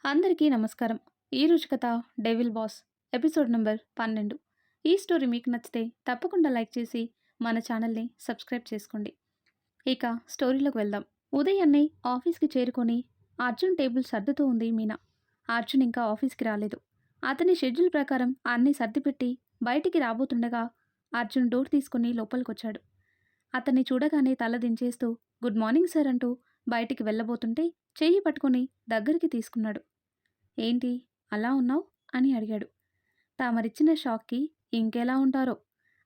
అందరికీ నమస్కారం. ఈరోజు కథ 'డెవిల్ బాస్' ఎపిసోడ్ నంబర్ 12. ఈ స్టోరీ మీకు నచ్చితే తప్పకుండా లైక్ చేసి మన ఛానల్ని సబ్స్క్రైబ్ చేసుకోండి. ఇక స్టోరీలోకి వెళ్దాం. ఉదయాన్నే ఆఫీస్కి చేరుకొని అర్జున్ టేబుల్ సర్దుతూ ఉంది మీనా. అర్జున్ ఇంకా ఆఫీస్కి రాలేదు. అతని షెడ్యూల్ ప్రకారం అన్నీ సర్దిపెట్టి బయటికి రాబోతుండగా అర్జున్ డోర్ తీసుకుని లోపలికొచ్చాడు. అతన్ని చూడగానే తల దించేస్తూ గుడ్ మార్నింగ్ సార్ అంటూ బయటికి వెళ్ళబోతుంటే చెయ్యి పట్టుకొని దగ్గరికి తీసుకున్నాడు. ఏంటి అలా ఉన్నావు అని అడిగాడు. తామరిచ్చిన షాక్కి ఇంకెలా ఉంటారో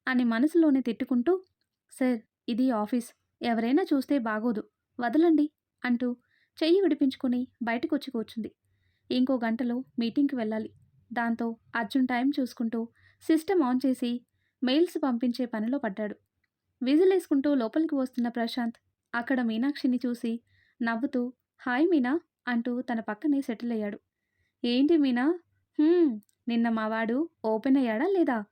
అని మనసులోనే తిట్టుకుంటూ, సార్ ఇది ఆఫీస్, ఎవరైనా చూస్తే బాగోదు, వదలండి అంటూ చెయ్యి విడిపించుకొని బయటకొచ్చి కూర్చుంది. ఇంకో గంటలో మీటింగ్కి వెళ్ళాలి. దాంతో అర్జున్ టైం చూసుకుంటూ సిస్టమ్ ఆన్ చేసి మెయిల్స్ పంపించే పనిలో పడ్డాడు. విజిలేసుకుంటూ లోపలికి వస్తున్న ప్రశాంత్ అక్కడ మీనాక్షిని చూసి నవ్వుతూ హాయ్ మీనా అంటూ తన పక్కనే సెటిల్ అయ్యాడు. ఏంటి మీనా, "హ్మ్, నిన్న మావాడు ఓపెన్ అయ్యాడా లేదా?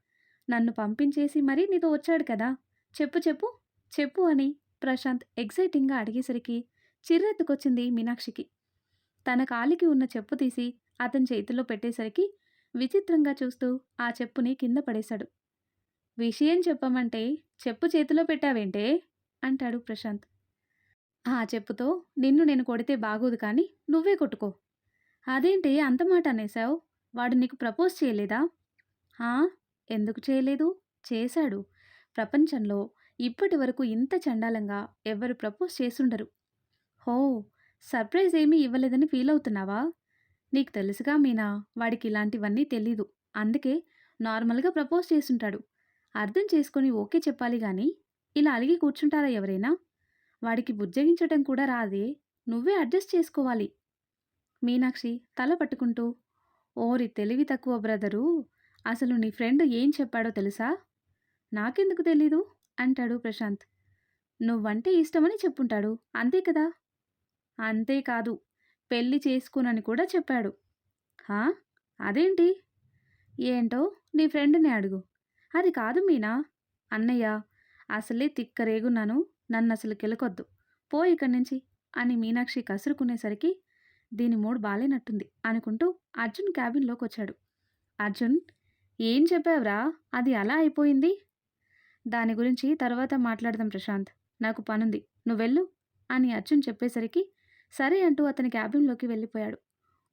నన్ను పంపించేసి మరీ నీతో వచ్చాడు కదా, చెప్పు చెప్పు చెప్పు" అని ప్రశాంత్ ఎగ్జైటింగ్గా అడిగేసరికి చిర్రెత్తుకొచ్చింది మీనాక్షికి. తన కాలికి ఉన్న చెప్పు తీసి అతని చేతిలో పెట్టేసరికి విచిత్రంగా చూస్తూ ఆ చెప్పుని కింద పడేశాడు. విషయం చెప్పమంటే చెప్పు చేతిలో పెట్టావేంటే అంటాడు ప్రశాంత్. ఆ చెప్పుతో నిన్ను నేను కొడితే బాగోదు కానీ నువ్వే కొట్టుకో. అదేంటి అంత మాట అనేశావు? వాడు నీకు ప్రపోజ్ చేయలేదా? హా? ఎందుకు చేయలేదు? చేశాడు. ప్రపంచంలో ఇప్పటి వరకు ఇంత చండాలంగా ఎవ్వరు ప్రపోజ్ చేసుండరు. హో, సర్ప్రైజ్ ఏమీ ఇవ్వలేదని ఫీల్ అవుతున్నావా? నీకు తెలుసుగా మీనా, వాడికి ఇలాంటివన్నీ తెలీదు. అందుకే నార్మల్గా ప్రపోజ్ చేసుంటాడు. అర్థం చేసుకొని ఓకే చెప్పాలి గాని ఇలా అలిగి కూర్చుంటారా ఎవరైనా? వాడికి బుజ్జగించటం కూడా రాదే, నువ్వే అడ్జస్ట్ చేసుకోవాలి. మీనాక్షి తల పట్టుకుంటూ, ఓరి తెలివి తక్కువ బ్రదరు, అసలు నీ ఫ్రెండ్ ఏం చెప్పాడో తెలుసా? నాకెందుకు తెలీదు అంటాడు ప్రశాంత్. నువ్వంటే ఇష్టమని చెప్పుంటాడు, అంతే కదా? అంతేకాదు, పెళ్లి చేసుకోనని కూడా చెప్పాడు. హా? అదేంటి? ఏంటో నీ ఫ్రెండ్ని అడుగు. అది కాదు మీనా, అన్నయ్య అసలే తిక్కరేగున్నాను, నన్నసలు కెలకొద్దు, పో ఇక్కడి నుంచి అని మీనాక్షి కసురుకునేసరికి దీని మూడు బాలేనట్టుంది అనుకుంటూ అర్జున్ క్యాబిన్లోకి వచ్చాడు. అర్జున్, ఏం చెప్పావురా, అది అలా అయిపోయింది? దాని గురించి తర్వాత మాట్లాడదాం ప్రశాంత్, నాకు పనుంది, నువ్వెళ్ళు అని అర్జున్ చెప్పేసరికి సరే అంటూ అతని క్యాబిన్లోకి వెళ్ళిపోయాడు.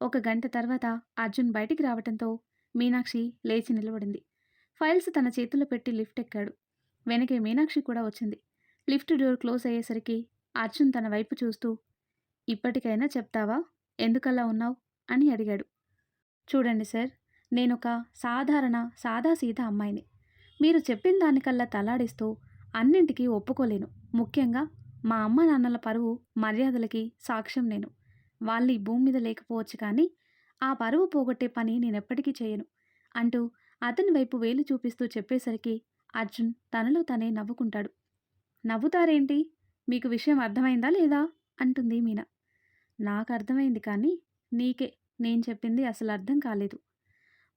ఒక గంట తర్వాత అర్జున్ బయటికి రావటంతో మీనాక్షి లేచి నిలబడింది. ఫైల్స్ తన చేతిలో పెట్టి లిఫ్ట్ ఎక్కాడు. వెనకే మీనాక్షి కూడా వచ్చింది. లిఫ్ట్ డోర్ క్లోజ్ అయ్యేసరికి అర్జున్ తన వైపు చూస్తూ, ఇప్పటికైనా చెప్తావా ఎందుకలా ఉన్నావు అని అడిగాడు. చూడండి సార్, నేనొక సాదాసీదా అమ్మాయిని. మీరు చెప్పిన దానికల్లా తలాడిస్తూ అన్నింటికీ ఒప్పుకోలేను. ముఖ్యంగా మా అమ్మ నాన్నల పరువు మర్యాదలకి సాక్ష్యం నేను. వాళ్ళు ఈ భూమి మీద లేకపోవచ్చు కానీ ఆ పరువు పోగొట్టే పని నేనెప్పటికీ చేయను అంటూ అతని వైపు వేలు చూపిస్తూ చెప్పేసరికి అర్జున్ తనలో తనే నవ్వుకుంటాడు. నవ్వుతారేంటి? మీకు విషయం అర్థమైందా లేదా అంటుంది మీనా. నాకు అర్థమైంది కానీ నీకే నేను చెప్పింది అసలు అర్థం కాలేదు.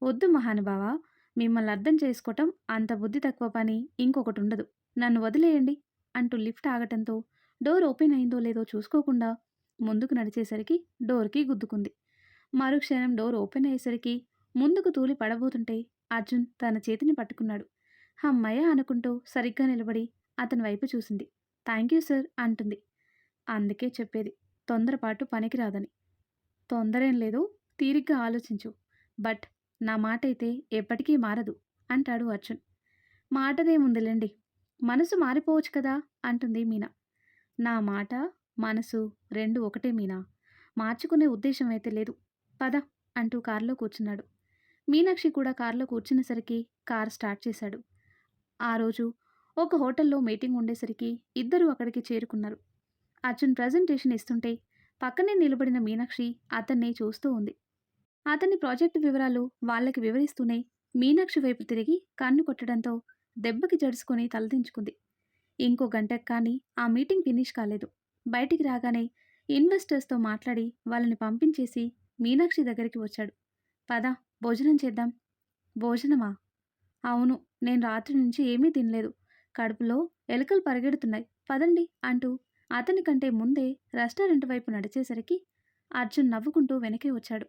వద్దు మహానుభావా, మిమ్మల్ని అర్థం చేసుకోవటం అంత బుద్ధి తక్కువ పని ఇంకొకటి ఉండదు. నన్ను వదిలేయండి అంటూ లిఫ్ట్ ఆగటంతో డోర్ ఓపెన్ అయిందో లేదో చూసుకోకుండా ముందుకు నడిచేసరికి డోర్కి గుద్దుకుంది. మరుక్షణం డోర్ ఓపెన్ అయ్యేసరికి ముందుకు తూలి పడబోతుంటే అర్జున్ తన చేతిని పట్టుకున్నాడు. హమ్మయ్య అనుకుంటూ సరిగ్గా నిలబడి అతని వైపు చూసింది. థ్యాంక్ యూ సార్ అంటుంది. అందుకే చెప్పేది తొందరపాటు పనికిరాదని. తొందరేం లేదు, తీరిగ్గా ఆలోచించు. బట్ నా మాట అయితే ఎప్పటికీ మారదు అంటాడు అర్జున్. మాటదేముందిలేండి, మనసు మారిపోవచ్చు కదా అంటుంది మీనా. నా మాట మనసు రెండు ఒకటే మీనా, మార్చుకునే ఉద్దేశం అయితే లేదు. పద అంటూ కారులో కూర్చున్నాడు. మీనాక్షి కూడా కారులో కూర్చునేసరికి కారు స్టార్ట్ చేశాడు. ఆ రోజు ఒక హోటల్లో మీటింగ్ ఉండేసరికి ఇద్దరూ అక్కడికి చేరుకున్నారు. అర్జున్ ప్రజెంటేషన్ ఇస్తుంటే పక్కనే నిలబడిన మీనాక్షి అతన్ని చూస్తూ ఉంది. అతని ప్రాజెక్టు వివరాలు వాళ్ళకి వివరిస్తూనే మీనాక్షి వైపు తిరిగి కన్ను కొట్టడంతో దెబ్బకి జడుచుకొని తలదించుకుంది. ఇంకో గంటకు కానీ ఆ మీటింగ్ ఫినిష్ కాలేదు. బయటికి రాగానే ఇన్వెస్టర్స్తో మాట్లాడి వాళ్ళని పంపించేసి మీనాక్షి దగ్గరికి వచ్చాడు. పద, భోజనం చేద్దాం. భోజనమా? అవును, నేను రాత్రి నుంచి ఏమీ తినలేదు, కడుపులో ఎలుకలు పరిగెడుతున్నాయి, పదండి అంటూ అతని కంటే ముందే రెస్టారెంట్ వైపు నడిచేసరికి అర్జున్ నవ్వుకుంటూ వెనకే వచ్చాడు.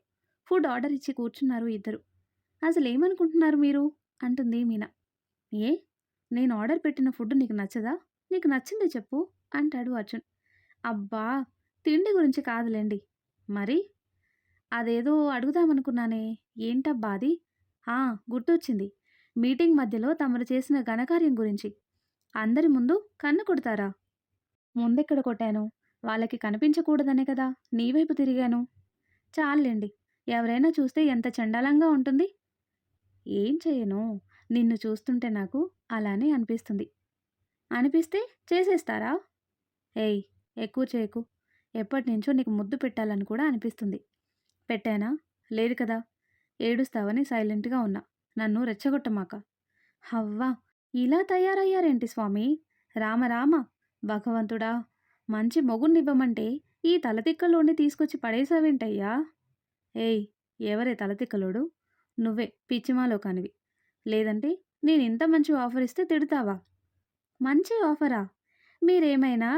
ఫుడ్ ఆర్డర్ ఇచ్చి కూర్చున్నారు ఇద్దరు. అసలేమనుకుంటున్నారు మీరు? అంటుంది మీనా. ఏ? నేను ఆర్డర్ పెట్టిన ఫుడ్ నీకు నచ్చదా? నీకు నచ్చింది చెప్పు అంటాడు అర్జున్. అబ్బా! తిండి గురించి కాదులెండి. మరి? అదేదో అడుగుదామనుకున్నానే. ఏంటబ్బా అది? ఆ! గుర్తొచ్చింది. మీటింగ్ మధ్యలో తమరు చేసిన ఘనకార్యం గురించి. అందరి ముందు కన్ను కొడతారా? ముందెక్కడ కొట్టాను? వాళ్ళకి కనిపించకూడదనే కదా నీ వైపు తిరిగాను. చాల్లేండి. ఎవరైనా చూస్తే ఎంత చండాలంగా ఉంటుంది. ఏం చెయ్యను. నిన్ను చూస్తుంటే నాకు అలానే అనిపిస్తుంది. అనిపిస్తే చేసేస్తారా? ఏయ్! ఎక్కువ చేయకు. ఎప్పటినుంచో నీకు ముద్దు పెట్టాలని కూడా అనిపిస్తుంది. పెట్టానా? లేదు కదా! ఏడుస్తావని సైలెంట్‌గా ఉన్నా. నన్ను రెచ్చగొట్టమాక. హవ్వ! ఇలా తయారయ్యారేంటి స్వామి? రామ రామ! భగవంతుడా! మంచి మొగుడ్నివ్వమంటే ఈ తలతిక్కలోడిని తీసుకొచ్చి పడేసావేంటయ్యా? ఏయ్! ఎవరే తలతిక్కలోడు? నువ్వే పిచ్చిమాలోకానివి. లేదంటే నేనింత మంచి ఆఫర్ ఇస్తే తిడతావా? మంచి ఆఫరా? మీరేమైనా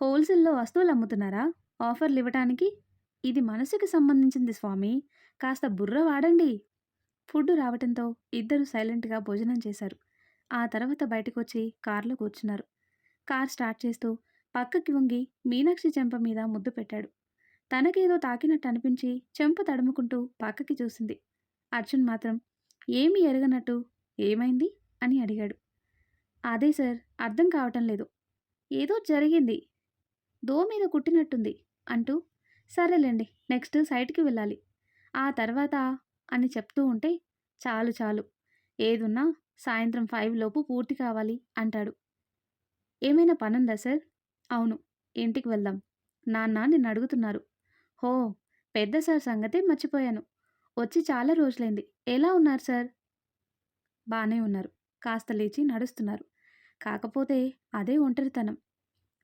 హోల్‌సేల్‌లో వస్తువులమ్ముతున్నారా? ఆఫర్‌లివ్వటానికి? ఇది మనసుకి సంబంధించింది స్వామీ. కాస్త బుర్ర వాడండి. ఫుడ్ రావటంతో ఇద్దరూ సైలెంట్‌గా భోజనం చేశారు. ఆ తర్వాత బయటకొచ్చి కారులో కూర్చున్నారు. కార్ స్టార్ట్ చేస్తూ పక్కకి వంగి మీనాక్షి చెంప మీద ముద్దు పెట్టాడు. తనకేదో తాకినట్టు అనిపించి చెంప తడుముకుంటూ పక్కకి చూసింది. అర్జున్ మాత్రం ఏమీ ఎరగనట్టు ఏమైంది? అని అడిగాడు. అదే సార్ అర్థం కావటం లేదు. ఏదో జరిగింది. మీద కుట్టినట్టుంది అంటూ సరేలేండి నెక్స్ట్ సైట్‌కి వెళ్ళాలి. ఆ తర్వాత అని చెప్తూ ఉంటే చాలు చాలు. ఏదున్నా సాయంత్రం 5 లోపు పూర్తి కావాలి అంటాడు. ఏమైనా పనుందా సార్? అవును. ఇంటికి వెళ్దాం. నాన్న నిన్నడుగుతున్నారు. హో! పెద్ద సార్ సంగతే మర్చిపోయాను. వచ్చి చాలా రోజులైంది. ఎలా ఉన్నారు సార్? బానే ఉన్నారు. కాస్త లేచి నడుస్తున్నారు. కాకపోతే అదే ఒంటరితనం.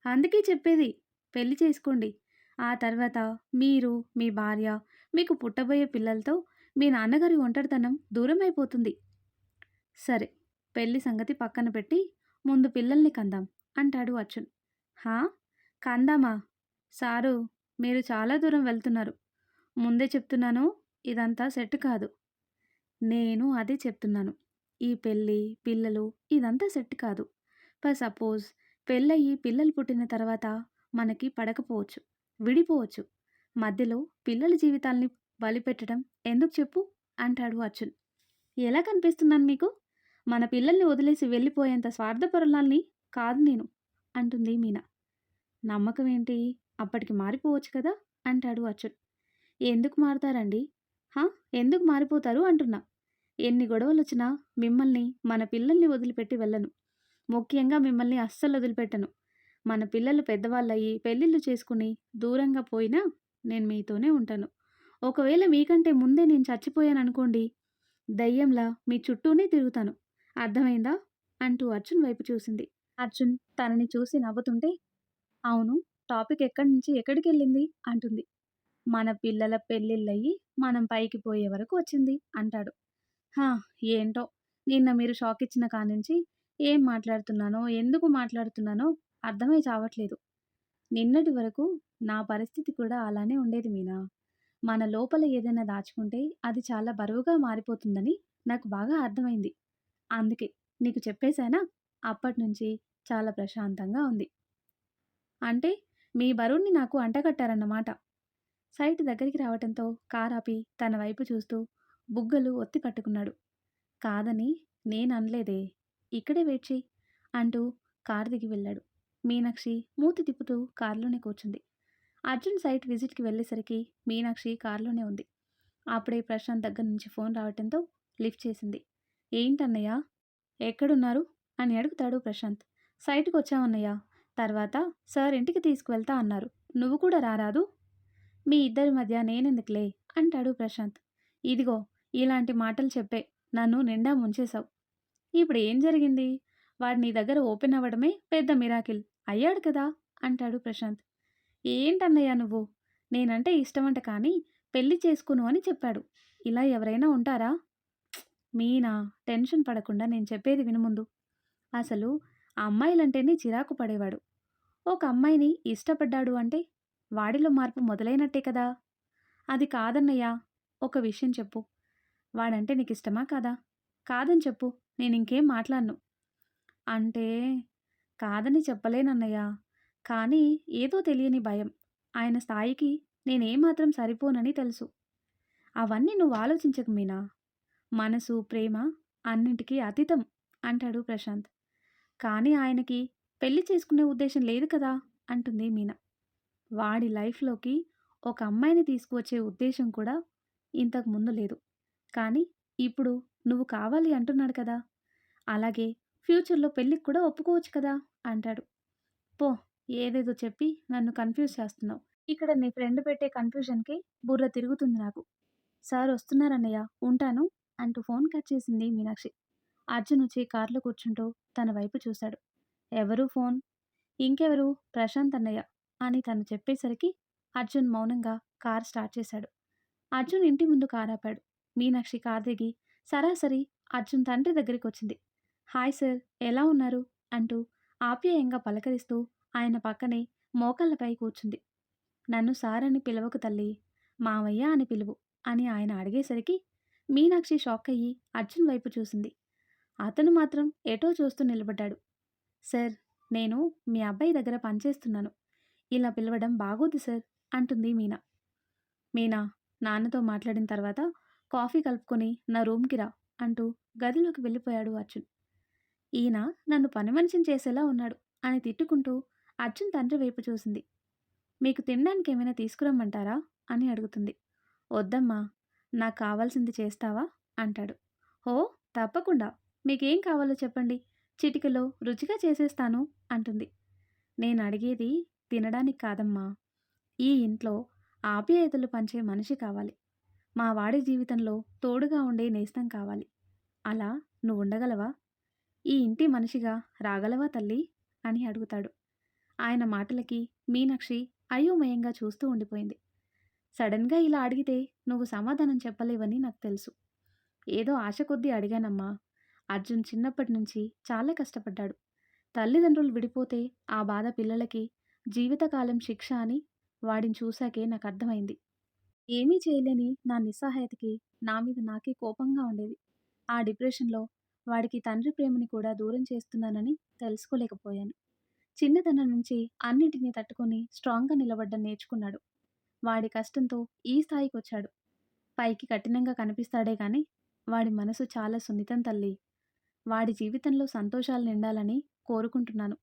అందుకే చెప్పేది. పెళ్లి చేసుకోండి. ఆ తర్వాత మీరు, మీ భార్య, మీకు పుట్టబోయే పిల్లలతో మీ నాన్నగారి ఒంటరితనం దూరమైపోతుంది. సరే. పెళ్లి సంగతి పక్కన పెట్టి ముందు పిల్లల్ని కందాం అంటాడు అర్జున్. హా? కందామా? సారు మీరు చాలా దూరం వెళ్తున్నారు. ముందే చెప్తున్నాను ఇదంతా సెట్ కాదు. నేను అదే చెప్తున్నాను. ఈ పెళ్ళి, పిల్లలు ఇదంతా సెట్ కాదు. సపోజ్ పెళ్ళయ్యి పిల్లలు పుట్టిన తర్వాత మనకి పడకపోవచ్చు. విడిపోవచ్చు. మధ్యలో పిల్లల జీవితాల్ని బలిపెట్టడం ఎందుకు చెప్పు? అంటాడు అర్జున్. ఎలా కనిపిస్తున్నాను మీకు? మన పిల్లల్ని వదిలేసి వెళ్ళిపోయేంత స్వార్థపరురాల్ని కాదు నేను అంటుంది మీనా. నమ్మకం ఏంటి? అప్పటికి మారిపోవచ్చు కదా అంటాడు అర్జున్. ఎందుకు మారతారండి? హా? ఎందుకు మారిపోతారు అంటున్నా. ఎన్ని గొడవలొచ్చినా మిమ్మల్ని, మన పిల్లల్ని వదిలిపెట్టి వెళ్ళను. ముఖ్యంగా మిమ్మల్ని అస్సలు వదిలిపెట్టను. మన పిల్లలు పెద్దవాళ్ళయ్యి పెళ్ళిళ్ళు చేసుకుని దూరంగా పోయినా నేను మీతోనే ఉంటాను. ఒకవేళ మీకంటే ముందే నేను చచ్చిపోయాననుకోండి, దయ్యంలా మీ చుట్టూనే తిరుగుతాను. అర్థమైందా? అంటూ అర్జున్ వైపు చూసింది. అర్జున్ తనని చూసి నవ్వుతుంటే, అవును టాపిక్ ఎక్కడి నుంచి ఎక్కడికెళ్ళింది అంటుంది. మన పిల్లల పెళ్ళిళ్ళయ్యి మనం పైకి పోయే వరకు వచ్చింది అంటాడు. హా! ఏంటో నిన్న మీరు షాకిచ్చిన కానించి ఏం మాట్లాడుతున్నానో, ఎందుకు మాట్లాడుతున్నానో అర్థమై చావట్లేదు. నిన్నటి వరకు నా పరిస్థితి కూడా అలానే ఉండేది మీనా. మన లోపల ఏదైనా దాచుకుంటే అది చాలా బరువుగా మారిపోతుందని నాకు బాగా అర్థమైంది. అందుకే నీకు చెప్పేశానా? అప్పట్నుంచి చాలా ప్రశాంతంగా ఉంది. అంటే మీ బరువుని నాకు అంటగట్టారన్నమాట. సైట్ దగ్గరికి రావటంతో కారాపి తన వైపు చూస్తూ బుగ్గలు ఒత్తి పట్టుకున్నాడు. కాదని నేననలేదే. ఇక్కడే వెయిట్ చెయ్యి అంటూ కారు దిగి వెళ్ళాడు. మీనాక్షి మూతి తిప్పుతూ కారులోనే కూర్చుంది. అర్జున్ సైట్ విజిట్‌కి వెళ్ళేసరికి మీనాక్షి కారులోనే ఉంది. అప్పుడే ప్రశాంత్ దగ్గర నుంచి ఫోన్ రావటంతో లిఫ్ట్ చేసింది. ఏంటన్నయ్య? ఎక్కడున్నారు? అని అడుగుతాడు ప్రశాంత్. సైట్‌కొచ్చామన్నయ్య. తర్వాత సార్ ఇంటికి తీసుకువెళ్తా అన్నారు. నువ్వు కూడా రారాదూ? మీ ఇద్దరి మధ్య నేనెందుకులే అంటాడు ప్రశాంత్. ఇదిగో ఇలాంటి మాటలు చెప్పే నన్ను నిండా ముంచేశావు. ఇప్పుడు ఏం జరిగింది? వాడు నీ దగ్గర ఓపెన్ అవ్వడమే పెద్ద మిరాకిల్. అయ్యాడు కదా! అంటాడు ప్రశాంత్. ఏంటన్నయ్య నువ్వు? నేనంటే ఇష్టమంట కానీ పెళ్లి చేసుకోను అని చెప్పాడు. ఇలా ఎవరైనా ఉంటారా? మీనా టెన్షన్ పడకుండా నేను చెప్పేది విను ముందు. అసలు ఆ అమ్మాయిలంటేనే చిరాకు పడేవాడు. ఒక అమ్మాయిని ఇష్టపడ్డాడు అంటే వాడిలో మార్పు మొదలైనట్టే కదా! అది కాదన్నయ్య. ఒక విషయం చెప్పు. వాడంటే నీకిష్టమా కాదా? కాదని చెప్పు. నేనింకేం మాట్లాడను. అంటే కాదని చెప్పలేనన్నయ్య. కానీ ఏదో తెలియని భయం. ఆయన స్థాయికి నేనేమాత్రం సరిపోనని తెలుసు. అవన్నీ నువ్వు ఆలోచించకు మీనా. మనసు, ప్రేమ అన్నింటికీ అతీతం అంటాడు ప్రశాంత్. కానీ ఆయనకి పెళ్లి చేసుకునే ఉద్దేశం లేదు కదా! అంటుంది మీనా. వాడి లైఫ్‌లోకి ఒక అమ్మాయిని తీసుకువచ్చే ఉద్దేశం కూడా ఇంతకు ముందు లేదు. కానీ ఇప్పుడు నువ్వు కావాలి అంటున్నాడు కదా! అలాగే ఫ్యూచర్‌లో పెళ్ళికి కూడా ఒప్పుకోవచ్చు కదా! అంటాడు. పో ఏదేదో చెప్పి నన్ను కన్‌ఫ్యూజ్ చేస్తున్నావు. ఇక్కడ నీ ఫ్రెండ్ పెట్టే కన్‌ఫ్యూజన్‌కి బుర్ర తిరుగుతుంది నాకు. సార్ వస్తున్నారన్నయ్య ఉంటాను అంటూ ఫోన్ కట్ చేసింది మీనాక్షి. అర్జున్ వచ్చి కారులో కూర్చుంటూ తన వైపు చూశాడు. ఎవరు ఫోన్? ఇంకెవరు? ప్రశాంత్ అన్నయ్య అని తను చెప్పేసరికి అర్జున్ మౌనంగా కారు స్టార్ట్ చేశాడు. అర్జున్ ఇంటి ముందు కారాపాడు. మీనాక్షి కారు దిగి సరాసరి అర్జున్ తండ్రి దగ్గరికొచ్చింది. హాయ్ సార్ ఎలా ఉన్నారు? అంటూ ఆప్యాయంగా పలకరిస్తూ ఆయన పక్కనే మోకాళ్ళపై కూర్చుంది. నన్ను సార్ అని పిలవకు తల్లి. మావయ్య అని పిలువు అని ఆయన అడిగేసరికి మీనాక్షి షాక్ అయ్యి అర్జున్ వైపు చూసింది. అతను మాత్రం ఎటో చూస్తూ నిలబడ్డాడు. సార్ నేను మీ అబ్బాయి దగ్గర పనిచేస్తున్నాను. ఇలా పిలవడం బాగోదు సార్ అంటుంది మీనా. మీనా నాన్నతో మాట్లాడిన తర్వాత కాఫీ కలుపుకొని నా రూమ్కి రా అంటూ గదిలోకి వెళ్ళిపోయాడు అర్జున్. ఈయన నన్ను పని మనిషిని చేసేలా ఉన్నాడు అని తిట్టుకుంటూ అర్జున్ తండ్రి వైపు చూసింది. మీకు తినడానికి ఏమైనా తీసుకురమ్మంటారా అని అడుగుతుంది. వద్దమ్మా నాకు కావాల్సింది చేస్తావా అంటాడు. ఓ తప్పకుండా మీకేం కావాలో చెప్పండి చిటికలో రుచిగా చేసేస్తాను అంటుంది. నేను అడిగేది తినడానికి కాదమ్మా. ఈ ఇంట్లో ఆప్యాయతలు పంచే మనిషి కావాలి. మా వాడి జీవితంలో తోడుగా ఉండే నేస్తం కావాలి. అలా నువ్వు ఉండగలవా? ఈ ఇంటి మనిషిగా రాగలవా తల్లి అని అడుగుతాడు. ఆయన మాటలకి మీనాక్షి అయోమయంగా చూస్తూ ఉండిపోయింది. సడన్గా ఇలా అడిగితే నువ్వు సమాధానం చెప్పలేవని నాకు తెలుసు. ఏదో ఆశ కొద్దీ అడిగానమ్మా. అర్జున్ చిన్నప్పటి నుంచి చాలా కష్టపడ్డాడు. తల్లిదండ్రులు విడిపోతే ఆ బాధ పిల్లలకి జీవితకాలం శిక్ష అని వాడిని చూశాకే నాకు అర్థమైంది. ఏమీ చేయలేని నా నిస్సహాయతకి నా మీద నాకే కోపంగా ఉండేది. ఆ డిప్రెషన్‌లో వాడికి తండ్రి ప్రేమని కూడా దూరం చేస్తున్నానని తెలుసుకోలేకపోయాను. చిన్నతనం నుంచి అన్నిటిని తట్టుకొని స్ట్రాంగ్‌గా నిలబడ్డం నేర్చుకున్నాడు. వాడి కష్టంతో ఈ స్థాయికొచ్చాడు. పైకి కఠినంగా కనిపిస్తాడే గానీ, వాడి మనసు చాలా సున్నితం తల్లి. వాడి జీవితంలో సంతోషాలు నిండాలని కోరుకుంటున్నాను.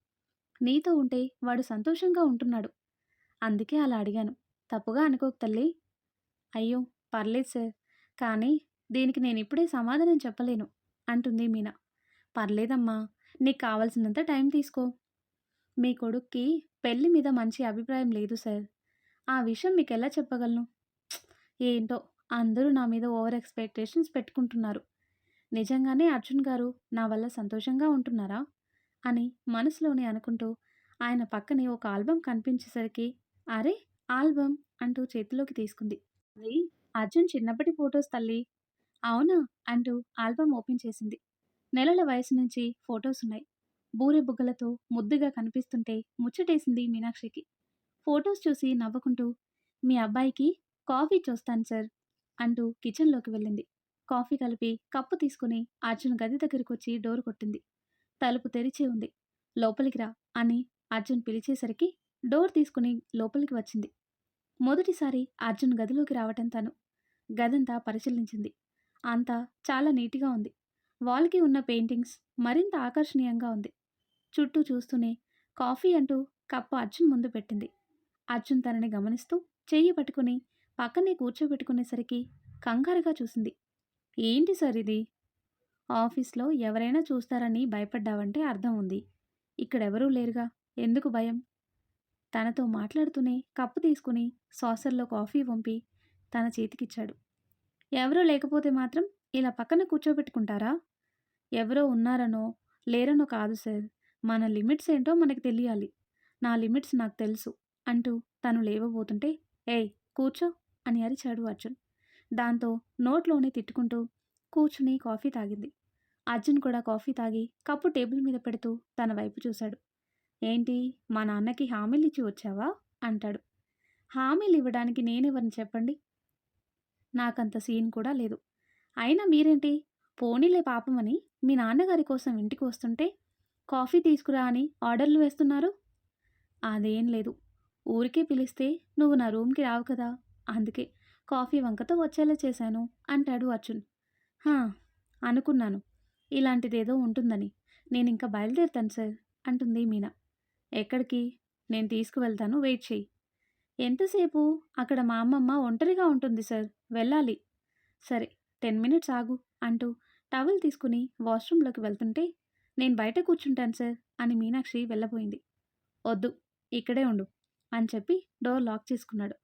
నీతో ఉంటే వాడు సంతోషంగా ఉంటున్నాడు. అందుకే అలా అడిగాను. తప్పుగా అనుకోకు తల్లి. అయ్యో! పర్లేదు సార్. కానీ దీనికి నేనిప్పుడే సమాధానం చెప్పలేను అంటుంది మీనా. పర్లేదమ్మా. నీకు కావాల్సినంత టైం తీసుకో. మీ కొడుక్కి పెళ్లి మీద మంచి అభిప్రాయం లేదు సార్. ఆ విషయం మీకెలా చెప్పగలను? ఏంటో అందరూ నా మీద ఓవర్ ఎక్స్‌పెక్టేషన్స్ పెట్టుకుంటున్నారు. నిజంగానే అర్జున్ గారు నా వల్ల సంతోషంగా ఉంటున్నారా? అని మనసులోనే అనుకుంటూ ఆయన పక్కనే ఒక ఆల్బమ్ కనిపించేసరికి అరే! ఆల్బమ్ అంటూ చేతిలోకి తీసుకుంది. అది అర్జున్ చిన్నప్పటి ఫోటోస్ తల్లి. అవునా? అంటూ ఆల్బమ్ ఓపెన్ చేసింది. నెలల వయసు నుంచి ఫోటోసున్నాయి. బూరె బుగ్గలతో ముద్దుగా కనిపిస్తుంటే ముచ్చటేసింది మీనాక్షికి. ఫోటోస్ చూసి నవ్వుకుంటూ, మీ అబ్బాయికి కాఫీ చూస్తాను సార్ అంటూ కిచెన్లోకి వెళ్ళింది. కాఫీ కలిపి కప్పు తీసుకుని అర్జున్ గది దగ్గరకొచ్చి డోర్ కొట్టింది. తలుపు తెరిచే ఉంది. లోపలికి రా అని అర్జున్ పిలిచేసరికి డోర్ తీసుకుని లోపలికి వచ్చింది. మొదటిసారి అర్జున్ గదిలోకి రావటం తను. గదంతా పరిశీలించింది. అంతా చాలా నీట్‌గా ఉంది. వాల్‌కి ఉన్న పెయింటింగ్స్ మరింత ఆకర్షణీయంగా ఉంది. చుట్టూ చూస్తూనే కాఫీ అంటూ కప్పు అర్జున్ ముందు పెట్టింది. అర్జున్ తనని గమనిస్తూ చెయ్యి పట్టుకుని పక్కనే కూర్చోబెట్టుకునేసరికి కంగారుగా చూసింది. ఏంటి సార్ ఇది? ఆఫీస్‌లో ఎవరైనా చూస్తారని భయపడ్డావంటే అర్థం ఉంది. ఇక్కడెవరూ లేరుగా. ఎందుకు భయం? తనతో మాట్లాడుతూనే కప్పు తీసుకుని సాసర్‌లో కాఫీ వంపి తన చేతికిచ్చాడు. ఎవరూ లేకపోతే మాత్రం ఇలా పక్కన కూర్చోబెట్టుకుంటారా? ఎవరో ఉన్నారనో, లేరనో కాదు సార్. మన లిమిట్స్ ఏంటో మనకి తెలియాలి. నా లిమిట్స్ నాకు తెలుసు అంటూ తను లేవబోతుంటే, ఏయ్ కూర్చో అని అరిచాడు అర్జున్. దాంతో నోట్లోనే తిట్టుకుంటూ కూర్చుని కాఫీ తాగింది. అర్జున్ కూడా కాఫీ తాగి కప్పు టేబుల్ మీద పెడుతూ తన వైపు చూశాడు. ఏంటి మా నాన్నకి హామీలిచ్చి వచ్చావా? అంటాడు. హామీలివ్వడానికి నేనెవరిని చెప్పండి? నాకంత సీన్ కూడా లేదు. అయినా మీరేంటి పోనీలే పాపమని మీ నాన్నగారి కోసం ఇంటికి వస్తుంటే కాఫీ తీసుకురా అని ఆర్డర్లు వేస్తున్నారు? అదేం లేదు. ఊరికే పిలిస్తే నువ్వు నా రూమ్‌కి రావు కదా! అందుకే కాఫీ వంకతో వచ్చేలా చేశాను అంటాడు అర్జున్. హా! అనుకున్నాను. ఇలాంటిదేదో ఉంటుందని. నేనింక బయలుదేరుతాను సార్ అంటుంది మీనా. ఎక్కడికి? నేను తీసుకువెళ్తాను వెయిట్ చెయ్యి. ఎంతసేపు? అక్కడ మా అమ్మమ్మ ఒంటరిగా ఉంటుంది సార్. వెళ్ళాలి. సరే 10 మినిట్స్ ఆగు అంటూ టవల్ తీసుకుని వాష్‌రూమ్‌లోకి వెళ్తుంటే నేను బయట కూర్చుంటాను సార్ అని మీనాక్షి వెళ్ళబోయింది. వద్దు. ఇక్కడే ఉండు అని చెప్పి డోర్ లాక్ చేసుకున్నాడు.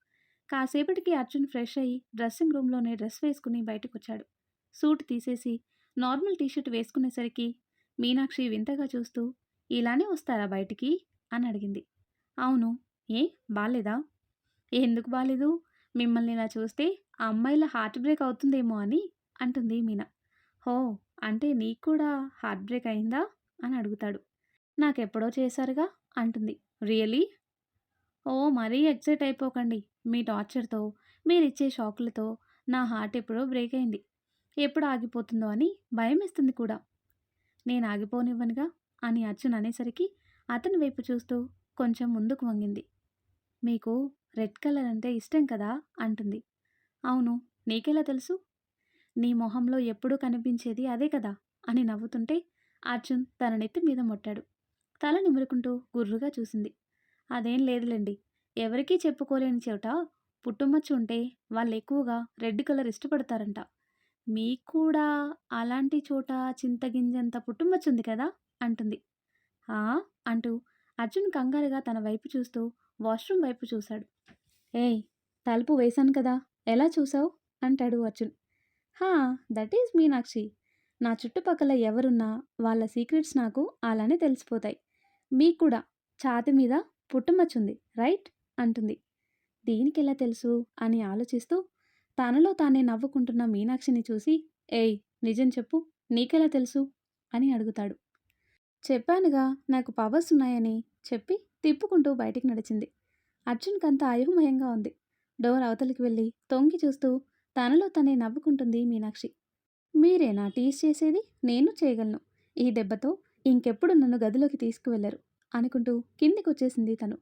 కాసేపటికి అర్జున్ ఫ్రెష్ అయ్యి డ్రెస్సింగ్ రూమ్‌లోనే డ్రెస్ వేసుకుని బయటకొచ్చాడు. సూట్ తీసేసి నార్మల్ టీ షర్ట్ వేసుకునేసరికి మీనాక్షి వింతగా చూస్తూ ఇలానే వస్తారా బయటికి అని అడిగింది. అవును. ఏ బాలేదా? ఎందుకు బాలేదు? మిమ్మల్ని ఇలా చూస్తే ఆ అమ్మాయిల హార్ట్ బ్రేక్ అవుతుందేమో అని అంటుంది మీనా. హో! అంటే నీకు కూడా హార్ట్ బ్రేక్ అయిందా? అని అడుగుతాడు. నాకెప్పుడో చేశారుగా అంటుంది. రియల్లీ? ఓహ్! మరీ ఎక్సైట్ అయిపోకండి. మీ టార్చర్‌తో, మీరిచ్చే షాకులతో నా హార్ట్ ఎప్పుడో బ్రేక్ అయింది. ఎప్పుడు ఆగిపోతుందో అని భయమేస్తుంది కూడా. నేను ఆగిపోనివ్వనుగా అని అర్జున్ అనేసరికి అతని వైపు చూస్తూ కొంచెం ముందుకు వంగింది. మీకు రెడ్ కలర్ అంటే ఇష్టం కదా అంటుంది. అవును. నీకెలా తెలుసు? నీ మొహంలో ఎప్పుడూ కనిపించేది అదే కదా అని నవ్వుతుంటే అర్జున్ తన నెత్తి మీద మొట్టాడు. తల నిమురుకుంటూ గుర్రుగా చూసింది. అదేం లేదులెండి. ఎవరికీ చెప్పుకోలేని చోట పుట్టుమచ్చ ఉంటే వాళ్ళెక్కువగా రెడ్ కలర్ ఇష్టపడతారంట. మీకు కూడా అలాంటి చోట చింతగింజంత పుట్టుమచ్చుంది కదా! అంటుంది. ఆ! అంటూ అర్జున్ కంగారుగా తన వైపు చూస్తూ వాష్‌రూమ్ వైపు చూశాడు. ఏయ్! తలుపు వేశాను కదా! ఎలా చూసావు? అంటాడు అర్జున్. హా! That is Meenakshi. నా చుట్టుపక్కల ఎవరున్నా వాళ్ళ సీక్రెట్స్ నాకు అలానే తెలిసిపోతాయి. మీకు కూడా ఛాతీ మీద పుట్టుమచ్చుంది రైట్? అంటుంది. దీనికెలా తెలుసు? అని ఆలోచిస్తూ తనలో తానే నవ్వుకుంటున్న మీనాక్షిని చూసి ఏయ్! నిజం చెప్పు. నీకెలా తెలుసు? అని అడుగుతాడు. చెప్పానుగా నాకు పవర్స్ ఉన్నాయని చెప్పి తిప్పుకుంటూ బయటికి నడిచింది. అర్జున్‌కంతా అయోమయంగా ఉంది. డోర్ అవతలికి వెళ్ళి తొంగి చూస్తూ తనలో తనే నవ్వుకుంటుంది మీనాక్షి. మీరేనా టీజ్ చేసేది? నేను చేయగలను. ఈ దెబ్బతో ఇంకెప్పుడు నన్ను గదిలోకి తీసుకువెళ్లరు అనుకుంటూ కిందికొచ్చేసింది తను.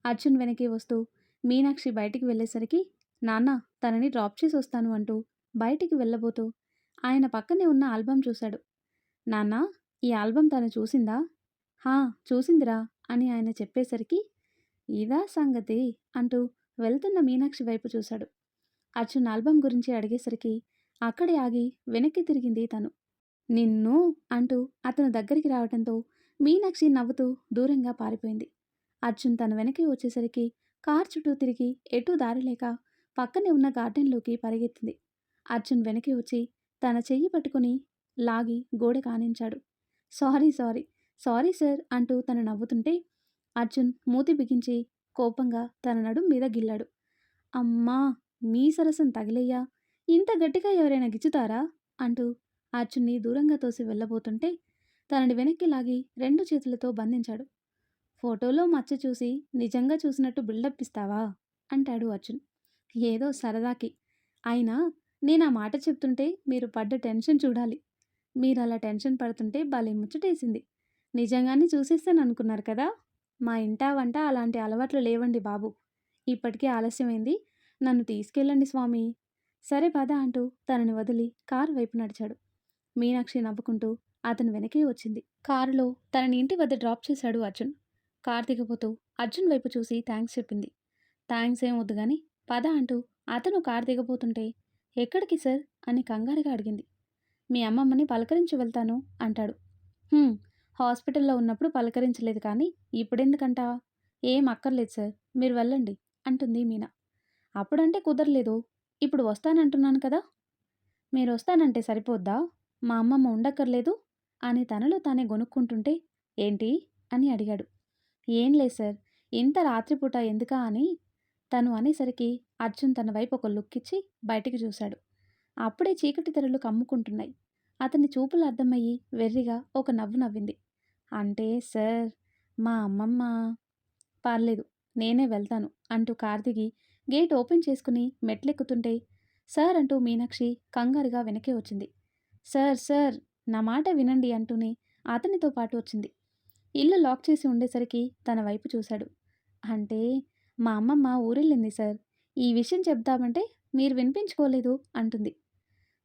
అర్జున్ వెనకే వస్తూ మీనాక్షి బయటికి వెళ్ళేసరికి నాన్న తనని డ్రాప్ చేసి వస్తాను అంటూ బయటికి వెళ్ళబోతూ ఆయన పక్కనే ఉన్న ఆల్బమ్ చూశాడు. నాన్నా ఈ ఆల్బమ్ తను చూసిందా? హా చూసిందిరా అని ఆయన చెప్పేసరికి ఇదా సంగతి అంటూ వెళ్తున్న మీనాక్షి వైపు చూశాడు. అర్జున్ ఆల్బమ్ గురించి అడిగేసరికి అక్కడే ఆగి వెనక్కి తిరిగింది తను. నిన్ను అంటూ అతను దగ్గరికి రావడంతో మీనాక్షి నవ్వుతూ దూరంగా పారిపోయింది. అర్జున్ తన వెనక్కి వచ్చేసరికి కార్ చుట్టూ తిరిగి ఎటూ దారి లేక పక్కనే ఉన్న గార్డెన్లోకి పరిగెత్తింది. అర్జున్ వెనక్కి వచ్చి తన చెయ్యి పట్టుకుని లాగి గోడ కానించాడు. సారీ సారీ సారీ సార్ అంటూ తను నవ్వుతుంటే అర్జున్ మూతి బిగించి కోపంగా తన నడుం మీద గిల్లాడు. అమ్మా మీ సరసం తగిలయ్యా ఇంత గట్టిగా ఎవరైనా గిచ్చుతారా అంటూ అర్జున్ని దూరంగా తోసి వెళ్ళబోతుంటే తనని వెనక్కి లాగి 2 చేతులతో బంధించాడు. ఫోటోలో మచ్చ చూసి నిజంగా చూసినట్టు బిల్డప్ ఇస్తావా అంటాడు అర్జున్. ఏదో సరదాకి. అయినా నేను ఆ మాట చెప్తుంటే మీరు పడ్డ టెన్షన్ చూడాలి. మీరు అలా టెన్షన్ పడుతుంటే భలే ముచ్చటేసింది. నిజంగానే చూసేస్తాననుకున్నారు కదా! మా ఇంటా వంట అలాంటి అలవాట్లు లేవండి బాబు. ఇప్పటికే ఆలస్యమైంది. నన్ను తీసుకెళ్ళండి స్వామి. సరే పద అంటూ తనని వదిలి కారు వైపు నడిచాడు. మీనాక్షి నవ్వుకుంటూ అతని వెనకే వచ్చింది. కారులో తనని ఇంటి వద్ద డ్రాప్ చేశాడు అర్జున్. కారు దిగబోతూ అర్జున్ వైపు చూసి థ్యాంక్స్ చెప్పింది. థ్యాంక్స్ ఏం వద్దు గాని పద అంటూ అతను కారు దిగబోతుంటే ఎక్కడికి సార్ అని కంగారుగా అడిగింది. మీ అమ్మమ్మని పలకరించి వెళ్తాను అంటాడు. "హ్మ్. హాస్పిటల్‌లో ఉన్నప్పుడు పలకరించలేదు కానీ ఇప్పుడెందుకంట? ఏం అక్కర్లేదు సార్. మీరు వెళ్ళండి" అంటుంది మీనా. అప్పుడంటే కుదరలేదు. ఇప్పుడు వస్తానంటున్నాను కదా! మీరొస్తానంటే సరిపోద్దా? మా అమ్మమ్మ ఉండక్కర్లేదు? అని తనలో తానే గొనుక్కుంటుంటే ఏంటి? అని అడిగాడు. ఏం లేదు సార్. ఇంత రాత్రిపూట ఎందుకా అని తను అనేసరికి అర్జున్ తన వైపు ఒక లుక్కిచ్చి బయటికి చూశాడు. అప్పుడే చీకటి తెరలు కమ్ముకుంటున్నాయి. అతని చూపులు అర్థమయ్యి వెర్రిగా ఒక నవ్వు నవ్వింది. అంటే సార్ మా అమ్మమ్మ పర్లేదు నేనే వెళ్తాను అంటూ కార్ దిగి గేట్ ఓపెన్ చేసుకుని మెట్లెక్కుతుంటే సార్ అంటూ మీనాక్షి కంగారుగా వెనకే వచ్చింది. సార్ సార్, నా మాట వినండి అంటూనే అతనితో పాటు వచ్చింది. ఇల్లు లాక్ చేసి ఉండేసరికి తన వైపు చూశాడు. అంటే మా అమ్మమ్మ ఊరెళ్ళింది సార్. ఈ విషయం చెప్దామంటే మీరు వినిపించుకోలేదు అంటుంది.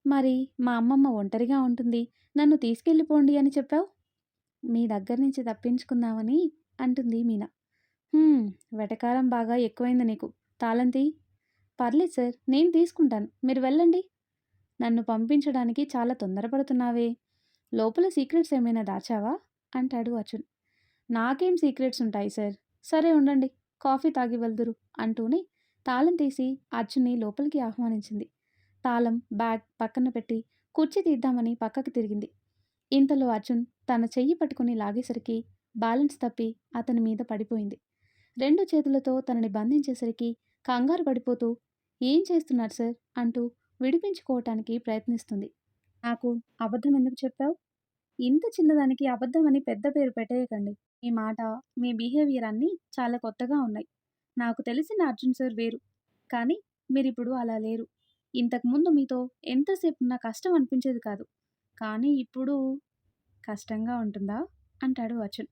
మరి మా అమ్మమ్మ ఒంటరిగా ఉంటుంది. నన్ను తీసుకెళ్ళిపోండి అని చెప్పావు. మీ దగ్గర నుంచి తప్పించుకుందామని అంటుంది మీనా. హ్మ్. వెటకారం బాగా ఎక్కువైంది నీకు. తాళం తీ. పర్లేదు సార్, నేను తీసుకుంటాను. మీరు వెళ్ళండి. నన్ను పంపించడానికి చాలా తొందరపడుతున్నావే. లోపల సీక్రెట్స్ ఏమైనా దాచావా అంటాడు అర్జున్. నాకేం సీక్రెట్స్ ఉంటాయి సార్. సరే ఉండండి, కాఫీ తాగి వెళ్దురు అంటూనే తాళం తీసి అర్జున్ని లోపలికి ఆహ్వానించింది. తాళం బ్యాగ్ పక్కన పెట్టి కుర్చీ తీద్దామని పక్కకి తిరిగింది. ఇంతలో అర్జున్ తన చెయ్యి పట్టుకుని లాగేసరికి బ్యాలెన్స్ తప్పి అతని మీద పడిపోయింది. రెండు చేతులతో తనని బంధించేసరికి కంగారు పడిపోతూ ఏం చేస్తున్నారు సార్ అంటూ విడిపించుకోవటానికి ప్రయత్నిస్తుంది. నాకు అబద్ధం ఎందుకు చెప్పావు? ఇంత చిన్నదానికి అబద్ధం అని పెద్ద పేరు పెట్టేయకండి. మీ మాట, మీ బిహేవియర్ అన్నీ చాలా కొత్తగా ఉన్నాయి. నాకు తెలిసిన అర్జున్ సార్ వేరు. కానీ మీరిప్పుడు అలా లేరు. ఇంతకుముందు మీతో ఎంతసేపు నా కష్టం అనిపించేది కాదు. కానీ ఇప్పుడు కష్టంగా ఉంటుందా అంటాడు అర్జున్.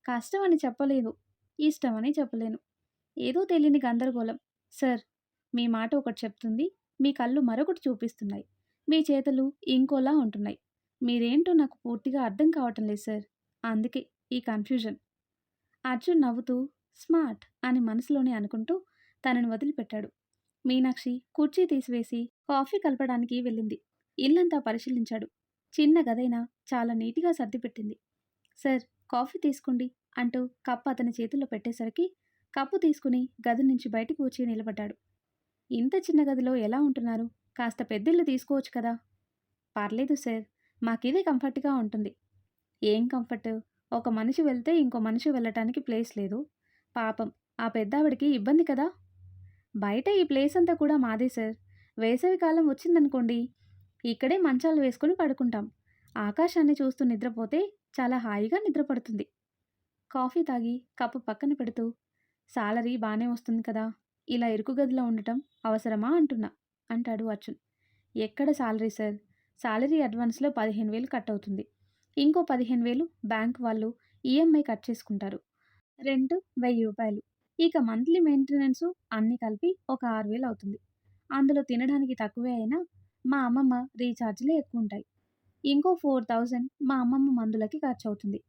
కష్టం అని చెప్పలేదు. ఇష్టం అని చెప్పలేను. ఏదో తెలియని గందరగోళం. సార్, మీ మాట ఒకటి చెప్తుంది. మీ కళ్ళు మరొకటి చూపిస్తున్నాయి. మీ చేతులు ఇంకోలా ఉంటున్నాయి. మీరేంటో నాకు పూర్తిగా అర్థం కావటం లేదు సార్. అందుకే ఈ కన్ఫ్యూజన్. అర్జున్ నవ్వుతూ స్మార్ట్ అని మనసులోనే అనుకుంటూ తనని వదిలిపెట్టాడు. మీనాక్షి కుర్చీ తీసివేసి కాఫీ కలపడానికి వెళ్ళింది. ఇల్లంతా పరిశీలించాడు. చిన్న గదైనా చాలా నీటిగా సర్దిపెట్టింది. సార్, కాఫీ తీసుకోండి అంటూ కప్పు అతని చేతుల్లో పెట్టేసరికి కప్పు తీసుకుని గది నుంచి బయటికి వచ్చి నిలబడ్డాడు. ఇంత చిన్న గదిలో ఎలా ఉంటున్నారు? కాస్త పెద్దిల్లు తీసుకోవచ్చు కదా. పర్లేదు సార్, మాకిదే కంఫర్ట్గా ఉంటుంది. ఏం కంఫర్ట్? ఒక మనిషి వెళ్తే ఇంకో మనిషి వెళ్ళటానికి ప్లేస్ లేదు. పాపం ఆ పెద్దావిడికి ఇబ్బంది కదా. బయట ఈ ప్లేస్ అంతా కూడా మాదే సార్. వేసవి కాలం వచ్చిందనుకోండి, ఇక్కడే మంచాలు వేసుకుని పడుకుంటాం. ఆకాశాన్ని చూస్తూ నిద్రపోతే చాలా హాయిగా నిద్రపడుతుంది. కాఫీ తాగి కప్పు పక్కన పెడుతూ సాలరీ బానే వస్తుంది కదా, ఇలా ఇరుకు గదిలో ఉండటం అవసరమా అంటున్నా అంటాడు అర్జున్. ఎక్కడ సాలరీ సార్? సాలరీ అడ్వాన్స్లో 15,000 కట్ అవుతుంది. ఇంకో 15,000 బ్యాంక్ వాళ్ళు ఈఎంఐ కట్ చేసుకుంటారు. రెంట్ 1000 రూపాయలు. ఇక మంత్లీ మెయింటెనెన్స్ అన్నీ కలిపి ఒక 6,000 అవుతుంది. అందులో తినడానికి తక్కువే అయినా మా అమ్మమ్మ రీఛార్జ్లే ఎక్కువ ఉంటాయి. ఇంకో 4,000 మా అమ్మమ్మ మందులకి ఖర్చు అవుతుంది.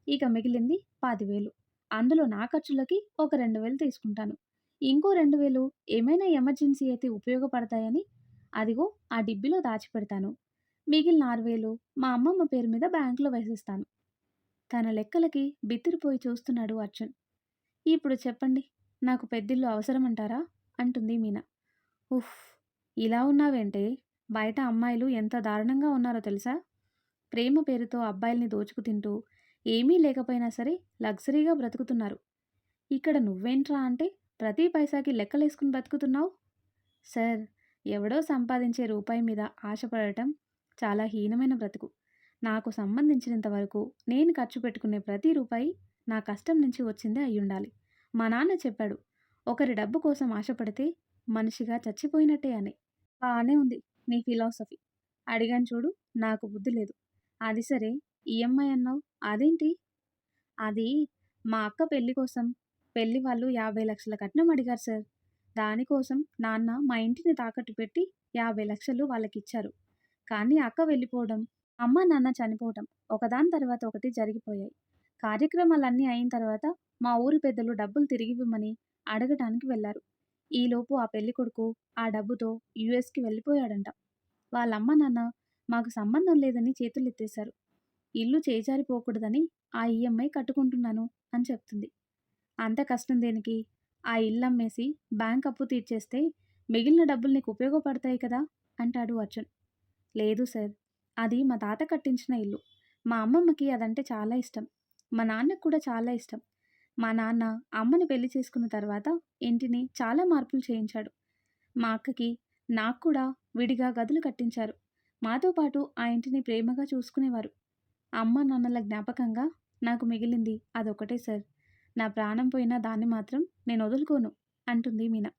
ఇక మిగిలింది 10,000. అందులో నా ఖర్చులకి ఒక 2,000 తీసుకుంటాను. ఇంకో 2,000 ఏమైనా ఎమర్జెన్సీ అయితే ఉపయోగపడతాయని అదిగో ఆ డిబ్బీలో దాచిపెడతాను. మిగిలిన 6,000 మా అమ్మమ్మ పేరు మీద బ్యాంకులో వేసేస్తాను. తన లెక్కలకి బిత్తిరిపోయి చూస్తున్నాడు అర్జున్. ఇప్పుడు చెప్పండి, నాకు పెద్దిల్లు అవసరమంటారా అంటుంది మీనా. ఉఫ్, ఇలా ఉన్నావేంటే? బయట అమ్మాయిలు ఎంత దారుణంగా ఉన్నారో తెలుసా? ప్రేమ పేరుతో అబ్బాయిల్ని దోచుకు తింటూ ఏమీ లేకపోయినా సరే లగ్జరీగా బ్రతుకుతున్నారు. ఇక్కడ నువ్వేంట్రా అంటే ప్రతి పైసాకి లెక్కలేసుకుని బ్రతుకుతున్నావు. సార్, ఎవడో సంపాదించే రూపాయి మీద ఆశపడటం చాలా హీనమైన బ్రతుకు. నాకు సంబంధించినంత వరకు నేను ఖర్చు పెట్టుకునే ప్రతి రూపాయి నా కష్టం నుంచి వచ్చిందే అయ్యుండాలి. మా నాన్న చెప్పాడు, ఒకరి డబ్బు కోసం ఆశపడితే మనిషిగా చచ్చిపోయినట్టే అని. బానే ఉంది నీ ఫిలాసఫీ. అడిగాను చూడు, నాకు బుద్ధి లేదు. అది సరే, ఈఎంఐ అన్నావు, అదేంటి? అది మా అక్క పెళ్లి కోసం. పెళ్లి వాళ్ళు 50,00,000 కట్నం అడిగారు సార్. దానికోసం నాన్న మా ఇంటిని తాకట్టు పెట్టి 50,00,000 వాళ్ళకిచ్చారు. కానీ అక్క వెళ్ళిపోవడం, అమ్మ నాన్న చనిపోవటం ఒకదాని తర్వాత ఒకటి జరిగిపోయాయి. కార్యక్రమాలన్నీ అయిన తర్వాత మా ఊరి పెద్దలు డబ్బులు తిరిగివ్వమని అడగటానికి వెళ్ళారు. ఈలోపు ఆ పెళ్ళికొడుకు ఆ డబ్బుతో యుఎస్కి వెళ్ళిపోయాడంట. వాళ్ళమ్మ నాన్న మాకు సంబంధం లేదని చేతులెత్తేశారు. ఇల్లు చేజారిపోకూడదని ఆ ఈఎంఐ కట్టుకుంటున్నాను అని చెప్తుంది. అంత కష్టం దేనికి? ఆ ఇల్లమ్మేసి బ్యాంక్ అప్పు తీర్చేస్తే మిగిలిన డబ్బులు నీకు ఉపయోగపడతాయి కదా అంటాడు అర్జున్. లేదు సార్, అది మా తాత కట్టించిన ఇల్లు. మా అమ్మమ్మకి అదంటే చాలా ఇష్టం. మా నాన్నకు కూడా చాలా ఇష్టం. మా నాన్న అమ్మని పెళ్లి చేసుకున్న తర్వాత ఇంటిని చాలా మార్పులు చేయించాడు. మా అక్కకి, నాకు కూడా విడిగా గదులు కట్టించారు. మాతో పాటు ఆ ఇంటిని ప్రేమగా చూసుకునేవారు. అమ్మ నాన్నల జ్ఞాపకంగా నాకు మిగిలింది అదొకటే సార్. నా ప్రాణం పోయినా దాన్ని మాత్రం నేను వదులుకోను అంటుంది మీనా.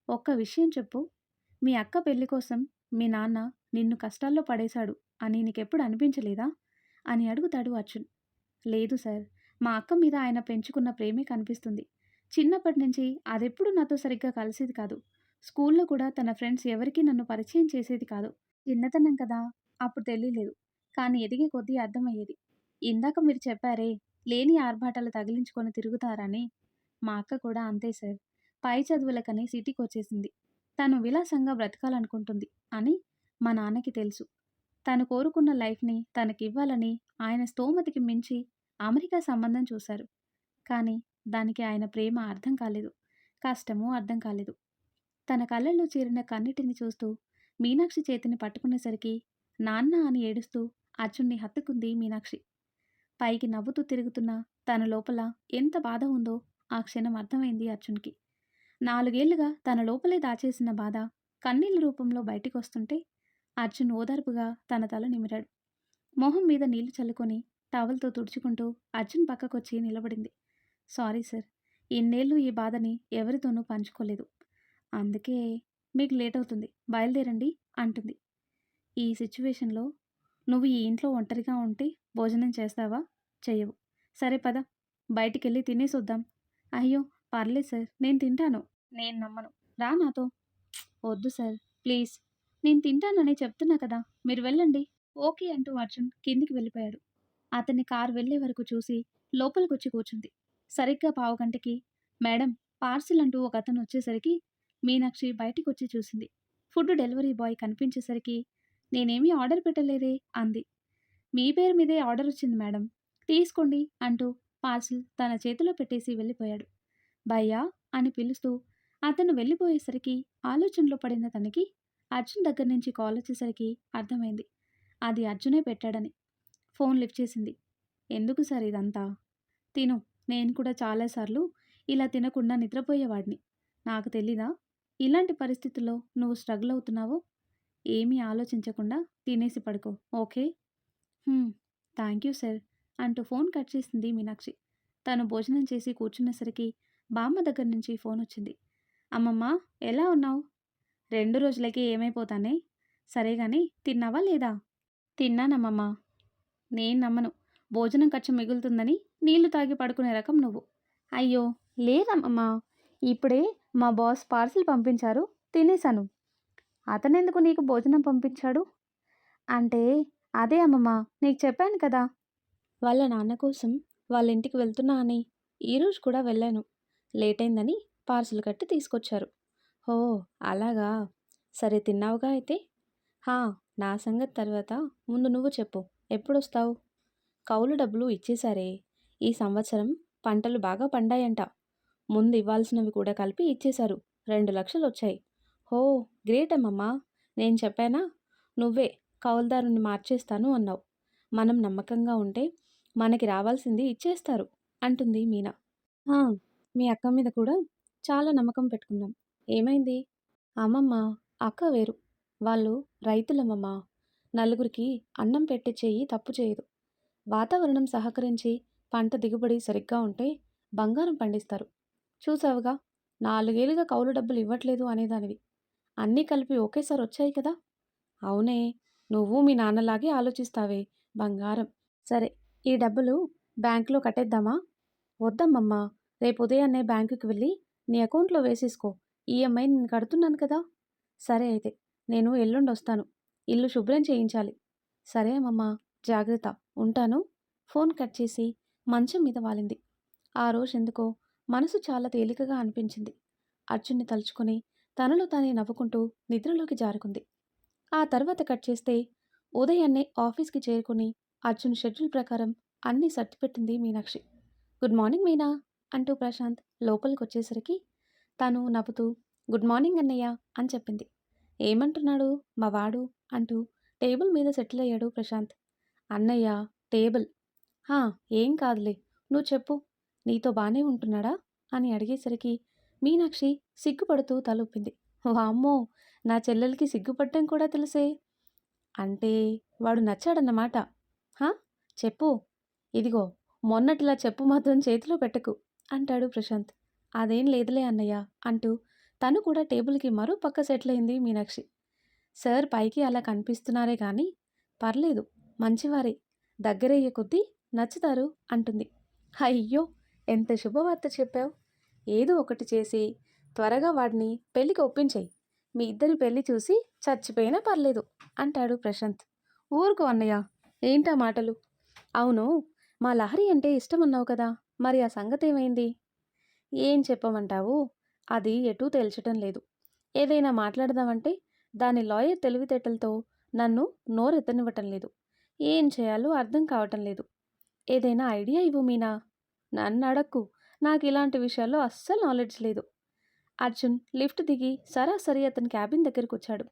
ఒక్క విషయం చెప్పు, మీ అక్క పెళ్లి కోసం మీ నాన్న నిన్ను కష్టాల్లో పడేశాడు అని నీకెప్పుడు అనిపించలేదా? అని అడుగుతాడు అర్జున్. లేదు సార్. మా అక్క మీద ఆయన పెంచుకున్న ప్రేమే కనిపిస్తుంది. చిన్నప్పటి నుంచి అదెప్పుడూ నాతో సరిగ్గా కలిసేది కాదు. స్కూల్లో కూడా తన ఫ్రెండ్స్ ఎవరికీ నన్ను పరిచయం చేసేది కాదు. చిన్నతనం కదా! అప్పుడు తెలీలేదు. కానీ ఎదిగే కొద్దీ అర్థమయ్యేది. ఇందాక మీరు చెప్పారే, లేని ఆర్భాటాలు తగిలించుకొని తిరుగుతారని. మా అక్క కూడా అంతే సార్. పై చదువులకని సిటీకొచ్చేసింది. తను విలాసంగా బ్రతకాలనుకుంటుంది అని మా నాన్నకి తెలుసు. తను కోరుకున్న లైఫ్‌ని తనకివ్వాలని ఆయన స్తోమతకి మించి అమెరికా సంబంధం చూశారు. కానీ దానికి ఆయన ప్రేమ అర్థం కాలేదు. కష్టమూ అర్థం కాలేదు. తన కళ్ళల్లో చేరిన కన్నీటిని చూస్తూ మీనాక్షి చేతిని పట్టుకునేసరికి నాన్న అని ఏడుస్తూ అర్జున్ని హత్తుకుంది మీనాక్షి. పైకి నవ్వుతూ తిరుగుతున్న తన లోపల ఎంత బాధ ఉందో ఆ క్షణం అర్థమైంది అర్జున్‌కి. 4 ఏళ్లుగా తన లోపలే దాచేసిన బాధ కన్నీళ్ల రూపంలో బయటికొస్తుంటే అర్జున్ ఓదార్పుగా తన తల నిమిరాడు. మొహం మీద నీళ్లు చల్లుకొని టవల్‌తో తుడుచుకుంటూ అర్జున్ పక్కకొచ్చి నిలబడింది. Sorry sir. ఇన్నేళ్లు ఈ బాధని ఎవరితోనూ పంచుకోలేదు. అందుకే మీకు లేటవుతుంది. బయలుదేరండి అంటుంది. ఈ సిట్యుయేషన్‌లో నువ్వు ఈ ఇంట్లో ఒంటరిగా ఉంటే భోజనం చేస్తావా? చెయ్యవు. సరే పద. బయటికెళ్ళి తినేసొద్దాం. అయ్యో! పర్లేదు సార్. నేను తింటాను. నేను నమ్మను. రా నాతో. వద్దు సార్. ప్లీజ్. నేను తింటానని చెప్తున్నా కదా! మీరు వెళ్ళండి. ఓకే అంటూ అర్జున్ కిందికి వెళ్ళిపోయాడు. అతని కారు వెళ్ళే వరకు చూసి లోపలికొచ్చి కూర్చుంది. సరిగ్గా పావుగంటకి మేడం పార్సిల్ అంటూ ఒకతను వచ్చేసరికి మీనాక్షి బయటికొచ్చి చూసింది. ఫుడ్ డెలివరీ బాయ్ కనిపించేసరికి నేనేమీ ఆర్డర్ పెట్టలేదే అంది. మీ పేరు మీదే ఆర్డర్ వచ్చింది మేడం. తీసుకోండి అంటూ పార్సిల్ తన చేతిలో పెట్టేసి వెళ్ళిపోయాడు. భయ్యా అని పిలుస్తూ అతను వెళ్ళిపోయేసరికి ఆలోచనలో పడిన తనకి అర్జున్ దగ్గర నుంచి కాల్ వచ్చేసరికి అర్థమైంది. అది అర్జునే పెట్టాడని. ఫోన్ లిఫ్ట్ చేసింది. ఎందుకు సార్ ఇదంతా? తిను. నేను కూడా చాలాసార్లు ఇలా తినకుండా నిద్రపోయేవాడిని. నాకు తెలీదా? ఇలాంటి పరిస్థితుల్లో నువ్వు స్ట్రగుల్ అవుతున్నావో? ఏమీ ఆలోచించకుండా తినేసి పడుకో. ఓకే? హ్మ్. థ్యాంక్ యూ సార్ అంటూ ఫోన్ కట్ చేసింది మీనాక్షి. తను భోజనం చేసి కూర్చునేసరికి బామ్మ దగ్గర నుంచి ఫోన్ వచ్చింది. అమ్మమ్మ ఎలా ఉన్నావు? 2 రోజులకి ఏమైపోతానే? సరే గాని తిన్నావా లేదా? తిన్నానమ్మమ్మ. నేను నమ్మను. భోజనం ఖర్చు మిగులుతుందని నీళ్లు తాగి పడుకునే రకం నువ్వు. అయ్యో! లేదమ్మమ్మా. ఇప్పుడే మా బాస్ పార్సిల్ పంపించారు. తినేశాను. అతనెందుకు నీకు భోజనం పంపించాడు? అంటే అదే అమ్మమ్మా. నీకు చెప్పాను కదా! వాళ్ళ నాన్న కోసం వాళ్ళ ఇంటికి వెళ్తున్నా అని. ఈరోజు కూడా వెళ్ళాను. లేటయిందని పార్సిల్ కట్టి తీసుకొచ్చారు. ఓ! అలాగా. సరే తిన్నావుగా అయితే? హా! నా సంగతి తర్వాత ముందు నువ్వు చెప్పు. ఎప్పుడొస్తావు? కౌలు డబ్బులు ఇచ్చేశారే. ఈ సంవత్సరం పంటలు బాగా పండాయంట. ముందు ఇవ్వాల్సినవి కూడా కలిపి ఇచ్చేశారు. 2,00,000 వచ్చాయి. హో! గ్రేట్ అమ్మమ్మా. నేను చెప్పానా? నువ్వే కౌలుదారుని మార్చేస్తాను అన్నావు. మనం నమ్మకంగా ఉంటే మనకి రావాల్సింది ఇచ్చేస్తారు అంటుంది మీనా. ఆ! మీ అక్క మీద కూడా చాలా నమ్మకం పెట్టుకున్నాం. ఏమైంది? అమ్మమ్మ, అక్క వేరు. వాళ్ళు రైతులమ్మమ్మ. నలుగురికి అన్నం పెట్టే చెయ్యి తప్పు చేయదు. వాతావరణం సహకరించి పంట దిగుబడి సరిగ్గా ఉంటే బంగారం పండిస్తారు. చూసావుగా 4 ఏళ్లుగా కౌలు డబ్బులు ఇవ్వట్లేదు అనేదానివి. అన్నీ కలిపి ఒకేసారి వచ్చాయి కదా! అవునే. నువ్వు మీ నాన్నలాగే ఆలోచిస్తావే. బంగారం. సరే ఈ డబ్బులు బ్యాంకులో కట్టేద్దామా? వద్దమ్మమ్మా. రేపు ఉదయాన్నే బ్యాంకుకి వెళ్ళి నీ అకౌంట్లో వేసేసుకో. ఈఎంఐ నేను కడుతున్నాను కదా! సరే అయితే. నేను ఎల్లుండొస్తాను. ఇల్లు శుభ్రం చేయించాలి. సరే అమ్మమ్మా. జాగ్రత్త. ఉంటాను. ఫోన్ కట్ చేసి మంచం మీద వాలింది. ఆ రోజెందుకో మనసు చాలా తేలికగా అనిపించింది. అర్జున్ని తలుచుకొని తనలో తానే నవ్వుకుంటూ నిద్రలోకి జారుకుంది. ఆ తర్వాత కట్ చేస్తే ఉదయాన్నే ఆఫీస్కి చేరుకుని అర్జున్ షెడ్యూల్ ప్రకారం అన్నీ సర్దిపెట్టింది మీనాక్షి. గుడ్ మార్నింగ్ మీనా అంటూ ప్రశాంత్ లోపలికొచ్చేసరికి తను నవ్వుతూ గుడ్ మార్నింగ్ అన్నయ్య అని చెప్పింది. ఏమంటున్నాడు మా వాడు అంటూ టేబుల్ మీద సెటిల్ అయ్యాడు ప్రశాంత్. అన్నయ్య టేబుల్. హా! ఏం కాదులే. నువ్వు చెప్పు. నీతో బానే ఉంటున్నాడా అని అడిగేసరికి మీనాక్షి సిగ్గుపడుతూ తలూపింది. వామ్మో! నా చెల్లెలికి సిగ్గుపడటం కూడా తెలుసే. అంటే వాడు నచ్చాడన్నమాట. హా! చెప్పు. ఇదిగో మొన్నటిలా చెప్పు మాత్రం చేతిలో పెట్టకు అంటాడు ప్రశాంత్. అదేం లేదులే అన్నయ్య అంటూ తను కూడా టేబుల్‌కి మరో పక్క సెటిల్ అయింది మీనాక్షి. సార్ పైకి అలా కనిపిస్తున్నారే గానీ పర్లేదు, మంచివారే. దగ్గరయ్యే కొద్దీ నచ్చుతారు అంటుంది. అయ్యో! ఎంత శుభవార్త చెప్పావు. ఏదో ఒకటి చేసి త్వరగా వాడిని పెళ్ళికి ఒప్పించేయి. మీ ఇద్దరి పెళ్లి చూసి చచ్చిపోయినా పర్లేదు అంటాడు ప్రశాంత్. ఊరుకో అన్నయ్య, ఏంటా మాటలు? అవును, మా లహరి అంటే ఇష్టమన్నావు కదా, మరి ఆ సంగతేమైంది? ఏం చెప్పమంటావు? అది ఎటూ తేల్చటం లేదు. ఏదైనా మాట్లాడదామంటే దాని లాయర్ తెలివితేటలతో నన్ను నోరెత్తనివ్వటం లేదు. ఏం చేయాలో అర్థం కావటం లేదు. ఏదైనా ఐడియా ఇవ్వు మీనా. నన్నడక్కు, నాకు ఇలాంటి విషయాల్లో అస్సలు నాలెడ్జ్ లేదు. అర్జున్ లిఫ్ట్ దిగి సరాసరి అతని క్యాబిన్ దగ్గరకొచ్చాడు.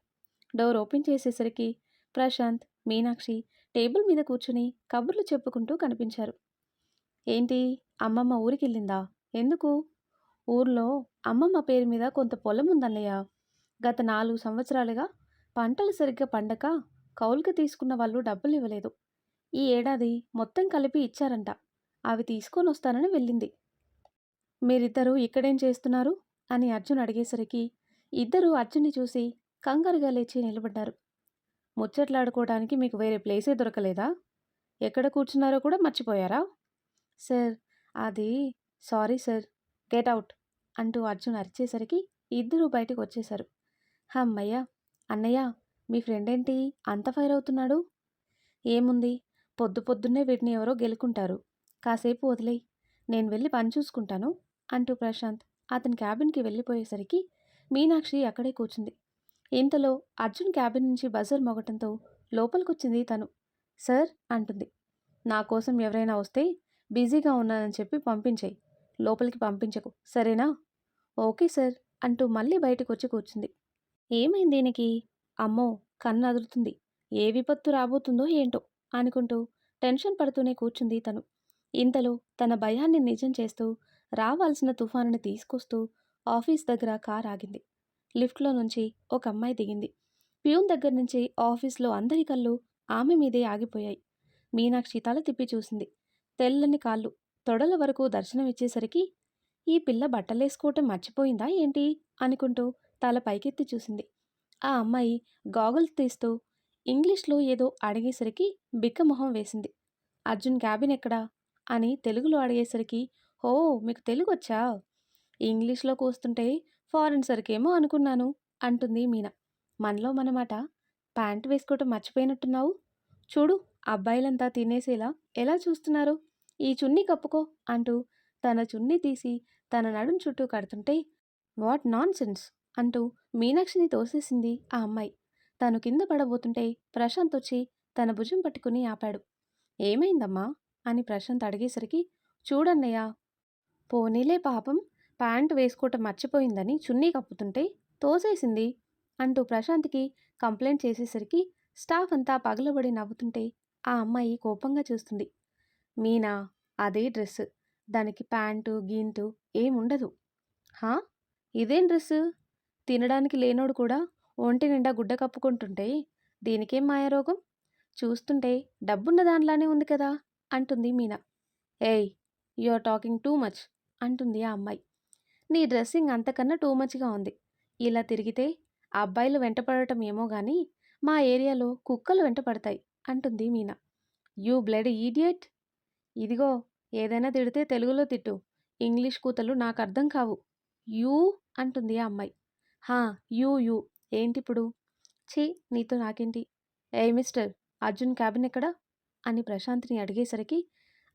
డోర్ ఓపెన్ చేసేసరికి ప్రశాంత్, మీనాక్షి టేబుల్ మీద కూర్చుని కబుర్లు చెప్పుకుంటూ కనిపించారు. ఏంటి, అమ్మమ్మ ఊరికెళ్ళిందా? ఎందుకు? ఊర్లో అమ్మమ్మ పేరు మీద కొంత పొలం ఉందన్నయ్య. గత 4 సంవత్సరాలుగా పంటలు సరిగ్గా పండక కౌలుకి తీసుకున్న వాళ్ళు డబ్బులు ఇవ్వలేదు. ఈ ఏడాది మొత్తం కలిపి ఇచ్చారంట. అవి తీసుకొనొస్తానని వెళ్ళింది. మీరిద్దరూ ఇక్కడేం చేస్తున్నారు అని అర్జున్ అడిగేసరికి ఇద్దరూ అర్జున్ని చూసి కంగారుగా లేచి నిలబడ్డారు. ముచ్చట్లాడుకోవడానికి మీకు వేరే ప్లేసే దొరకలేదా? ఎక్కడ కూర్చున్నారో కూడా మర్చిపోయారా? సార్, అది సారీ సార్, గెట్ అవుట్ అంటూ అర్జున్ అరిచేసరికి ఇద్దరూ బయటకు వచ్చేశారు. హమ్మయ్య! అన్నయ్య, మీ ఫ్రెండ్ ఏంటి అంత ఫైర్ అవుతున్నాడు? ఏముంది, పొద్దు పొద్దున్నే వీటిని ఎవరో గెలుకుంటారు. కాసేపు వదిలేయ్, నేను వెళ్ళి పని చూసుకుంటాను అంటూ ప్రశాంత్ అతని క్యాబిన్కి వెళ్ళిపోయేసరికి మీనాక్షి అక్కడే కూర్చుంది. ఇంతలో అర్జున్ క్యాబిన్ నుంచి బజర్ మోగటంతో లోపలికొచ్చింది తను. సార్ అంటుంది. నా కోసం ఎవరైనా వస్తే బిజీగా ఉన్నానని చెప్పి పంపించేయి. లోపలికి పంపించకు, సరేనా? ఓకే సార్ అంటూ మళ్ళీ బయటకొచ్చి కూర్చుంది. ఏమైంది దీనికి? అమ్మో, కన్ను అదురుతుంది. ఏ విపత్తు రాబోతుందో ఏంటో అనుకుంటూ టెన్షన్ పడుతూనే కూర్చుంది తను. ఇంతలో తన భయాన్ని నిజం చేస్తూ రావాల్సిన తుఫానుని తీసుకొస్తూ ఆఫీస్ దగ్గర కార్ ఆగింది. లిఫ్ట్లో నుంచి ఒక అమ్మాయి దిగింది. ప్యూన్ దగ్గర నుంచి ఆఫీస్లో అందరి కళ్ళు ఆమె మీదే ఆగిపోయాయి. మీనాక్షి తల తిప్పి చూసింది. తెల్లని కాళ్ళు తొడల వరకు దర్శనమిచ్చేసరికి ఈ పిల్ల బట్టలేసుకోవటం మర్చిపోయిందా ఏంటి అనుకుంటూ తల పైకెత్తి చూసింది. ఆ అమ్మాయి గాగుల్స్ తీస్తూ ఇంగ్లీష్లో ఏదో అడిగేసరికి బిక్కమొహం వేసింది. అర్జున్ క్యాబిన్ ఎక్కడా అని తెలుగులో అడిగేసరికి, ఓ, మీకు తెలుగొచ్చా? ఇంగ్లీష్లో కూస్తుంటే ఫారెన్ సరికేమో అనుకున్నాను అంటుంది మీనా. మనలో మనమాట, ప్యాంట్ వేసుకోవటం మర్చిపోయినట్టున్నావు. చూడు, అబ్బాయిలంతా తినేసేలా ఎలా చూస్తున్నారు. ఈ చున్నీ కప్పుకో అంటూ తన చున్నీ తీసి తన నడుం చుట్టూ కడుతుంటే, వాట్ నాన్ సెన్స్ అంటూ మీనాక్షిని తోసేసింది ఆ అమ్మాయి. తను కింద పడబోతుంటే ప్రశాంత్ వచ్చి తన భుజం పట్టుకుని ఆపాడు. ఏమైందమ్మా అని ప్రశాంత్ అడిగేసరికి, చూడన్నయ్య, పోనీలే పాపం, ప్యాంటు వేసుకోవటం మర్చిపోయిందని చున్నీ కప్పుతుంటే తోసేసింది అంటూ ప్రశాంత్కి కంప్లైంట్ చేసేసరికి స్టాఫ్ అంతా పగలబడి నవ్వుతుంటే ఆ అమ్మాయి కోపంగా చూస్తుంది. మీనా, అదే డ్రెస్సు, దానికి ప్యాంటు గీంటు ఏముండదు. హా, ఇదేం డ్రెస్సు? తినడానికి లేనోడు కూడా ఒంటి నిండా గుడ్డ కప్పుకుంటుంటే దీనికేం మాయారోగం? చూస్తుంటే డబ్బున్న దానిలానే ఉంది కదా అంటుంది మీనా. ఏయ్, you are talking too much అంటుంది ఆ అమ్మాయి. నీ డ్రెస్సింగ్ అంతకన్నా టూ మచ్గా ఉంది. ఇలా తిరిగితే అబ్బాయిలు వెంటపడటం ఏమో గాని మా ఏరియాలో కుక్కలు వెంటపడతాయి అంటుంది మీనా. You blood idiot. ఇదిగో, ఏదైనా తిడితే తెలుగులో తిట్టు. ఇంగ్లీష్ కూతలు నాకు అర్థం కావు. యూ అంటుంది ఆ అమ్మాయి. హా, యూ ఏంటిప్పుడు? ఛీ, నీతో నాకేంటి? ఏయ్ మిస్టర్, అర్జున్ క్యాబిన్ ఎక్కడా అని ప్రశాంత్ని అడిగేసరికి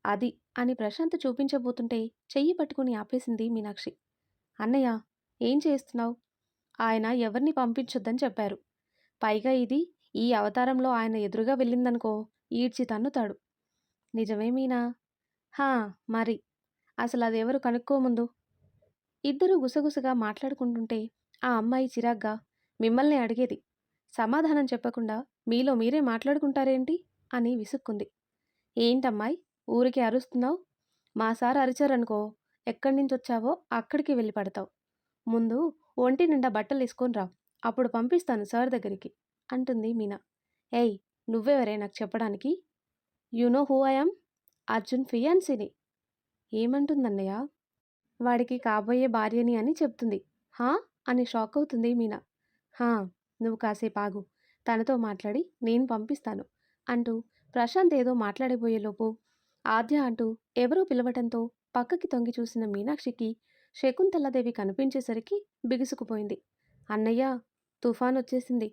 అది అని ప్రశాంత్ చూపించబోతుంటే చెయ్యి పట్టుకుని ఆపేసింది మీనాక్షి. అన్నయ్య, ఏం చేస్తున్నావు? ఆయన ఎవరిని పంపించొద్దని చెప్పారు. పైగా ఇది ఈ అవతారంలో ఆయన ఎదురుగా వెళ్ళిందనుకో, ఈడ్చి తన్నుతాడు. నిజమే మీనా. హా, మరి అసలు అదెవరు కనుక్కోముందు. ఇద్దరూ గుసగుసగా మాట్లాడుకుంటుంటే ఆ అమ్మాయి చిరాగ్గా, మిమ్మల్ని అడిగేది, సమాధానం చెప్పకుండా మీలో మీరే మాట్లాడుకుంటారేంటి అని విసుక్కుంది. ఏంటమ్మాయి, ఊరికే అరుస్తున్నావు? మా సార్ అరిచారనుకో, ఎక్కడి నుంచొచ్చావో అక్కడికి వెళ్ళి పడతావు. ముందు ఒంటి నిండా బట్టలేసుకొని రా, అప్పుడు పంపిస్తాను సార్ దగ్గరికి అంటుంది మీనా. ఏయ్, నువ్వెవరే నాకు చెప్పడానికి? You know who I am? Arjun ఫియాన్సీని. ఏమంటుందన్నయ్య? వాడికి కాబోయే భార్యని అని చెప్తుంది. హా అని షాక్ అవుతుంది మీనా. హా! నువ్వు కాసేపు ఆగు. తనతో మాట్లాడి నేను పంపిస్తాను అంటూ ప్రశాంత్ ఏదో మాట్లాడబోయేలోపు ఆద్య అంటూ ఎవరో పిలవటంతో పక్కకి తొంగి చూసిన మీనాక్షికి శకుంతలాదేవి కనిపించేసరికి బిగుసుకుపోయింది. అన్నయ్య, తుఫాన్ వచ్చేసింది.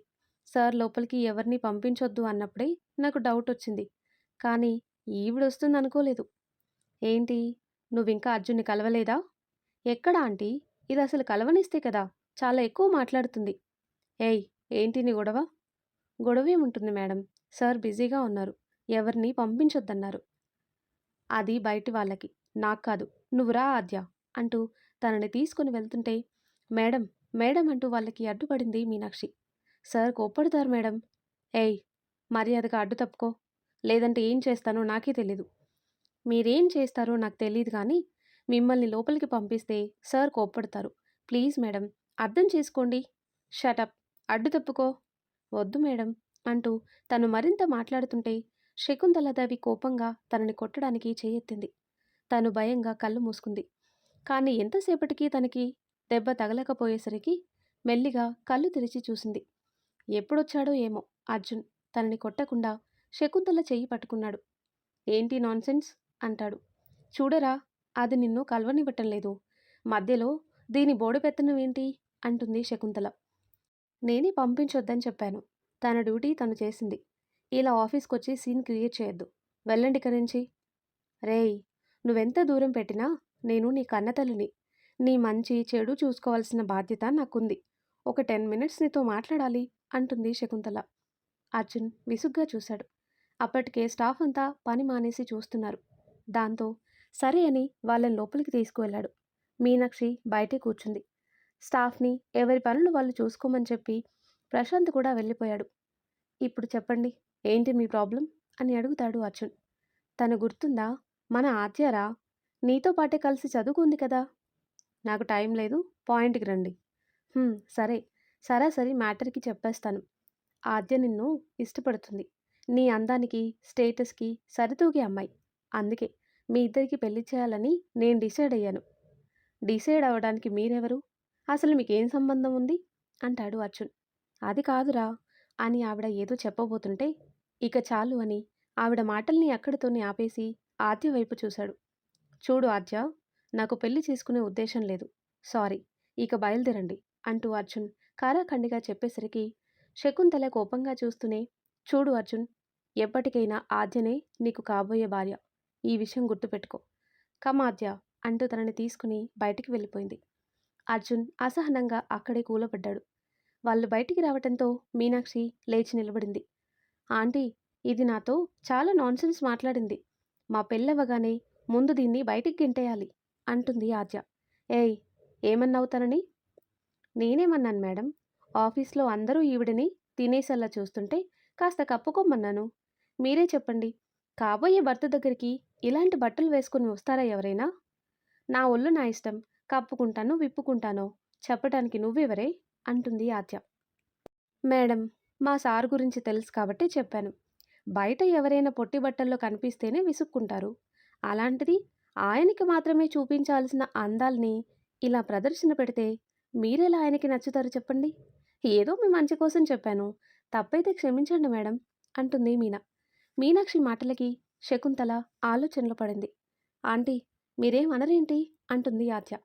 సార్ లోపలికి ఎవరిని పంపించొద్దు అన్నప్పుడే నాకు డౌట్ వచ్చింది. కానీ ఈవిడొస్తుందనుకోలేదు. ఏంటి, నువ్వింకా అర్జున్ని కలవలేదా? ఎక్కడ ఆంటీ? ఇదసలు కలవనిస్తే కదా! చాలా ఎక్కువ మాట్లాడుతుంది. ఏయ్! ఏంటి నీ గొడవ? గొడవేముంటుంది మేడం. సార్ బిజీగా ఉన్నారు. ఎవరిని పంపించొద్దన్నారు. అది బయటి వాళ్ళకి. నాకు కాదు. నువ్వు రా ఆద్య అంటూ తనని తీసుకుని వెళ్తుంటే, మేడం, మేడం అంటూ వాళ్ళకి అడ్డుపడింది మీనాక్షి. సార్ కోప్పడతారు మేడం. ఏయ్! మర్యాదగా అడ్డు తప్పుకో. లేదంటే ఏం చేస్తానో నాకే తెలీదు. మీరేం చేస్తారో నాకు తెలీదు కానీ, మిమ్మల్ని లోపలికి పంపిస్తే సార్ కోప్పడతారు. ప్లీజ్ మేడం, అర్థం చేసుకోండి. షటప్. అడ్డు తప్పుకో. వద్దు మేడం అంటూ తను మరింత మాట్లాడుతుంటే శకుంతలదేవి కోపంగా తనని కొట్టడానికి చేయెత్తింది. తను భయంగా కళ్ళు మూసుకుంది. కానీ ఎంతసేపటికి తనకి దెబ్బ తగలకపోయేసరికి మెల్లిగా కళ్ళు తెరిచి చూసింది. ఎప్పుడొచ్చాడో ఏమో అర్జున్ తనని కొట్టకుండా శకుంతల చెయ్యి పట్టుకున్నాడు. ఏంటి నాన్సెన్స్ అంటాడు. చూడరా, అది నిన్ను కలవనివ్వటం లేదు. మధ్యలో దీని బోడిపెత్తనం ఏంటి అంటుంది శకుంతల. నేనే పంపించొద్దని చెప్పాను. తన డ్యూటీ తను చేసింది. ఇలా ఆఫీస్కొచ్చి సీన్ క్రియేట్ చేయొద్దు. వెళ్ళండి ఇక్కడి నుంచి. రేయ్! నువ్వెంత దూరం పెట్టినా నేను నీ కన్నతల్లిని. నీ మంచి చెడు చూసుకోవాల్సిన బాధ్యత నాకుంది. ఒక 10 మినిట్స్ నీతో మాట్లాడాలి అంటుంది శకుంతల. అర్జున్ విసుగ్గా చూశాడు. అప్పటికే స్టాఫ్ అంతా పని మానేసి చూస్తున్నారు. దాంతో సరే అని వాళ్ళని లోపలికి తీసుకువెళ్ళాడు. మీనాక్షి బయటే కూర్చుంది. స్టాఫ్ని ఎవరి పనులు వాళ్ళు చూసుకోమని చెప్పి ప్రశాంత్ కూడా వెళ్ళిపోయాడు. ఇప్పుడు చెప్పండి, ఏంటి మీ ప్రాబ్లం అని అడుగుతాడు అర్జున్. తను గుర్తుందా? మన ఆద్యారా? నీతో పాటే కలిసి చదువుకుంది కదా. నాకు టైం లేదు, పాయింట్కి రండి. సరే, సరాసరి మ్యాటర్కి చెప్పేస్తాను. ఆద్య నిన్ను ఇష్టపడుతుంది. నీ అందానికి స్టేటస్కి సరితూగే అమ్మాయి. అందుకే మీ ఇద్దరికి పెళ్లి చేయాలని నేను డిసైడ్ అయ్యాను. డిసైడ్ అవ్వడానికి మీరెవరు? అసలు మీకేం సంబంధం ఉంది అంటాడు అర్జున్. అది కాదురా అని ఆవిడ ఏదో చెప్పబోతుంటే ఇక చాలు అని ఆవిడ మాటల్ని అక్కడితోనే ఆపేసి ఆద్య వైపు చూశాడు. చూడు ఆద్య, నాకు పెళ్లి చేసుకునే ఉద్దేశం లేదు. సారీ, ఇక బయలుదేరండి అంటూ అర్జున్ కారాఖండిగా చెప్పేసరికి శకుంతల కోపంగా చూస్తూనే, చూడు అర్జున్, ఎప్పటికైనా ఆద్యనే నీకు కాబోయే భార్య. ఈ విషయం గుర్తుపెట్టుకో. కమాద్య అంటూ తనని తీసుకుని బయటికి వెళ్ళిపోయింది. అర్జున్ అసహనంగా అక్కడే కూలబడ్డాడు. వాళ్ళు బయటికి రావటంతో మీనాక్షి లేచి నిలబడింది. ఆంటీ, ఇది నాతో చాలా నాన్సెన్స్ మాట్లాడింది. మా పెళ్ళవగానే ముందు దీన్ని బయటికి గింటేయాలి అంటుంది ఆద్య. ఏయ్! ఏమన్నావు తనని? నేనేమన్నాను మేడం? ఆఫీస్లో అందరూ ఈవిడని తినేసేలా చూస్తుంటే కాస్త కప్పుకోమన్నాను. మీరే చెప్పండి, కాబోయే భర్త దగ్గరికి ఇలాంటి బట్టలు వేసుకుని వస్తారా ఎవరైనా? నా ఒళ్ళు నా ఇష్టం. కప్పుకుంటానో విప్పుకుంటానో చెప్పటానికి నువ్వెవరే అంటుంది ఆద్య. మేడం, మా సార్ గురించి తెలుసు కాబట్టి చెప్పాను. బయట ఎవరైనా పొట్టి బట్టల్లో కనిపిస్తేనే విసుక్కుంటారు. అలాంటిది ఆయనకి మాత్రమే చూపించాల్సిన అందాల్ని ఇలా ప్రదర్శన పెడితే మీరెలా ఆయనకి నచ్చుతారు చెప్పండి? ఏదో మీ మంచి కోసం చెప్పాను. తప్పైతే క్షమించండి మేడం అంటుంది మీనా. మీనాక్షి మాటలకి శకుంతల ఆలోచనలో పడింది. ఆంటీ, మీరేం అనరేంటి అంటుంది ఆద్య.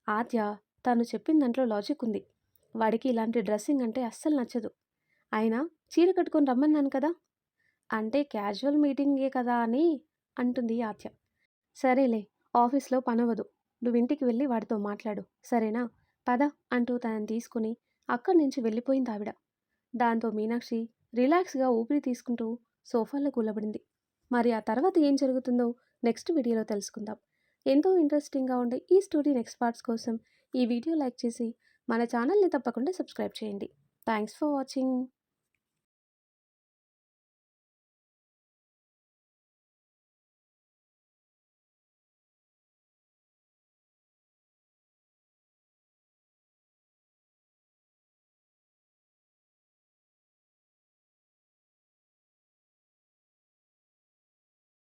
ఆద్య తను చెప్పిన దాంట్లో లాజిక్ ఉంది. వాడికి ఇలాంటి డ్రెస్సింగ్ అంటే అస్సలు నచ్చదు. అయినా చీర కట్టుకొని రమ్మన్నాను కదా. అంటే క్యాజువల్ మీటింగే కదా అని అంటుంది ఆద్య. సరేలే, ఆఫీస్లో పనవదు. నువ్వింటికి వెళ్ళి వాడితో మాట్లాడు, సరేనా? పద అంటూ తనని తీసుకుని అక్కడి నుంచి వెళ్ళిపోయింది ఆవిడ. దాంతో మీనాక్షి రిలాక్స్గా ఊపిరి తీసుకుంటూ సోఫాలో కూలబడింది. మరి ఆ తర్వాత ఏం జరుగుతుందో నెక్స్ట్ వీడియోలో తెలుసుకుందాం. ఎంతో ఇంట్రెస్టింగ్గా ఉండే ఈ స్టోరీ నెక్స్ట్ పార్ట్స్ కోసం ఈ వీడియో లైక్ చేసి మన ఛానల్ని తప్పకుండా సబ్స్క్రైబ్ చేయండి. Thanks for watching.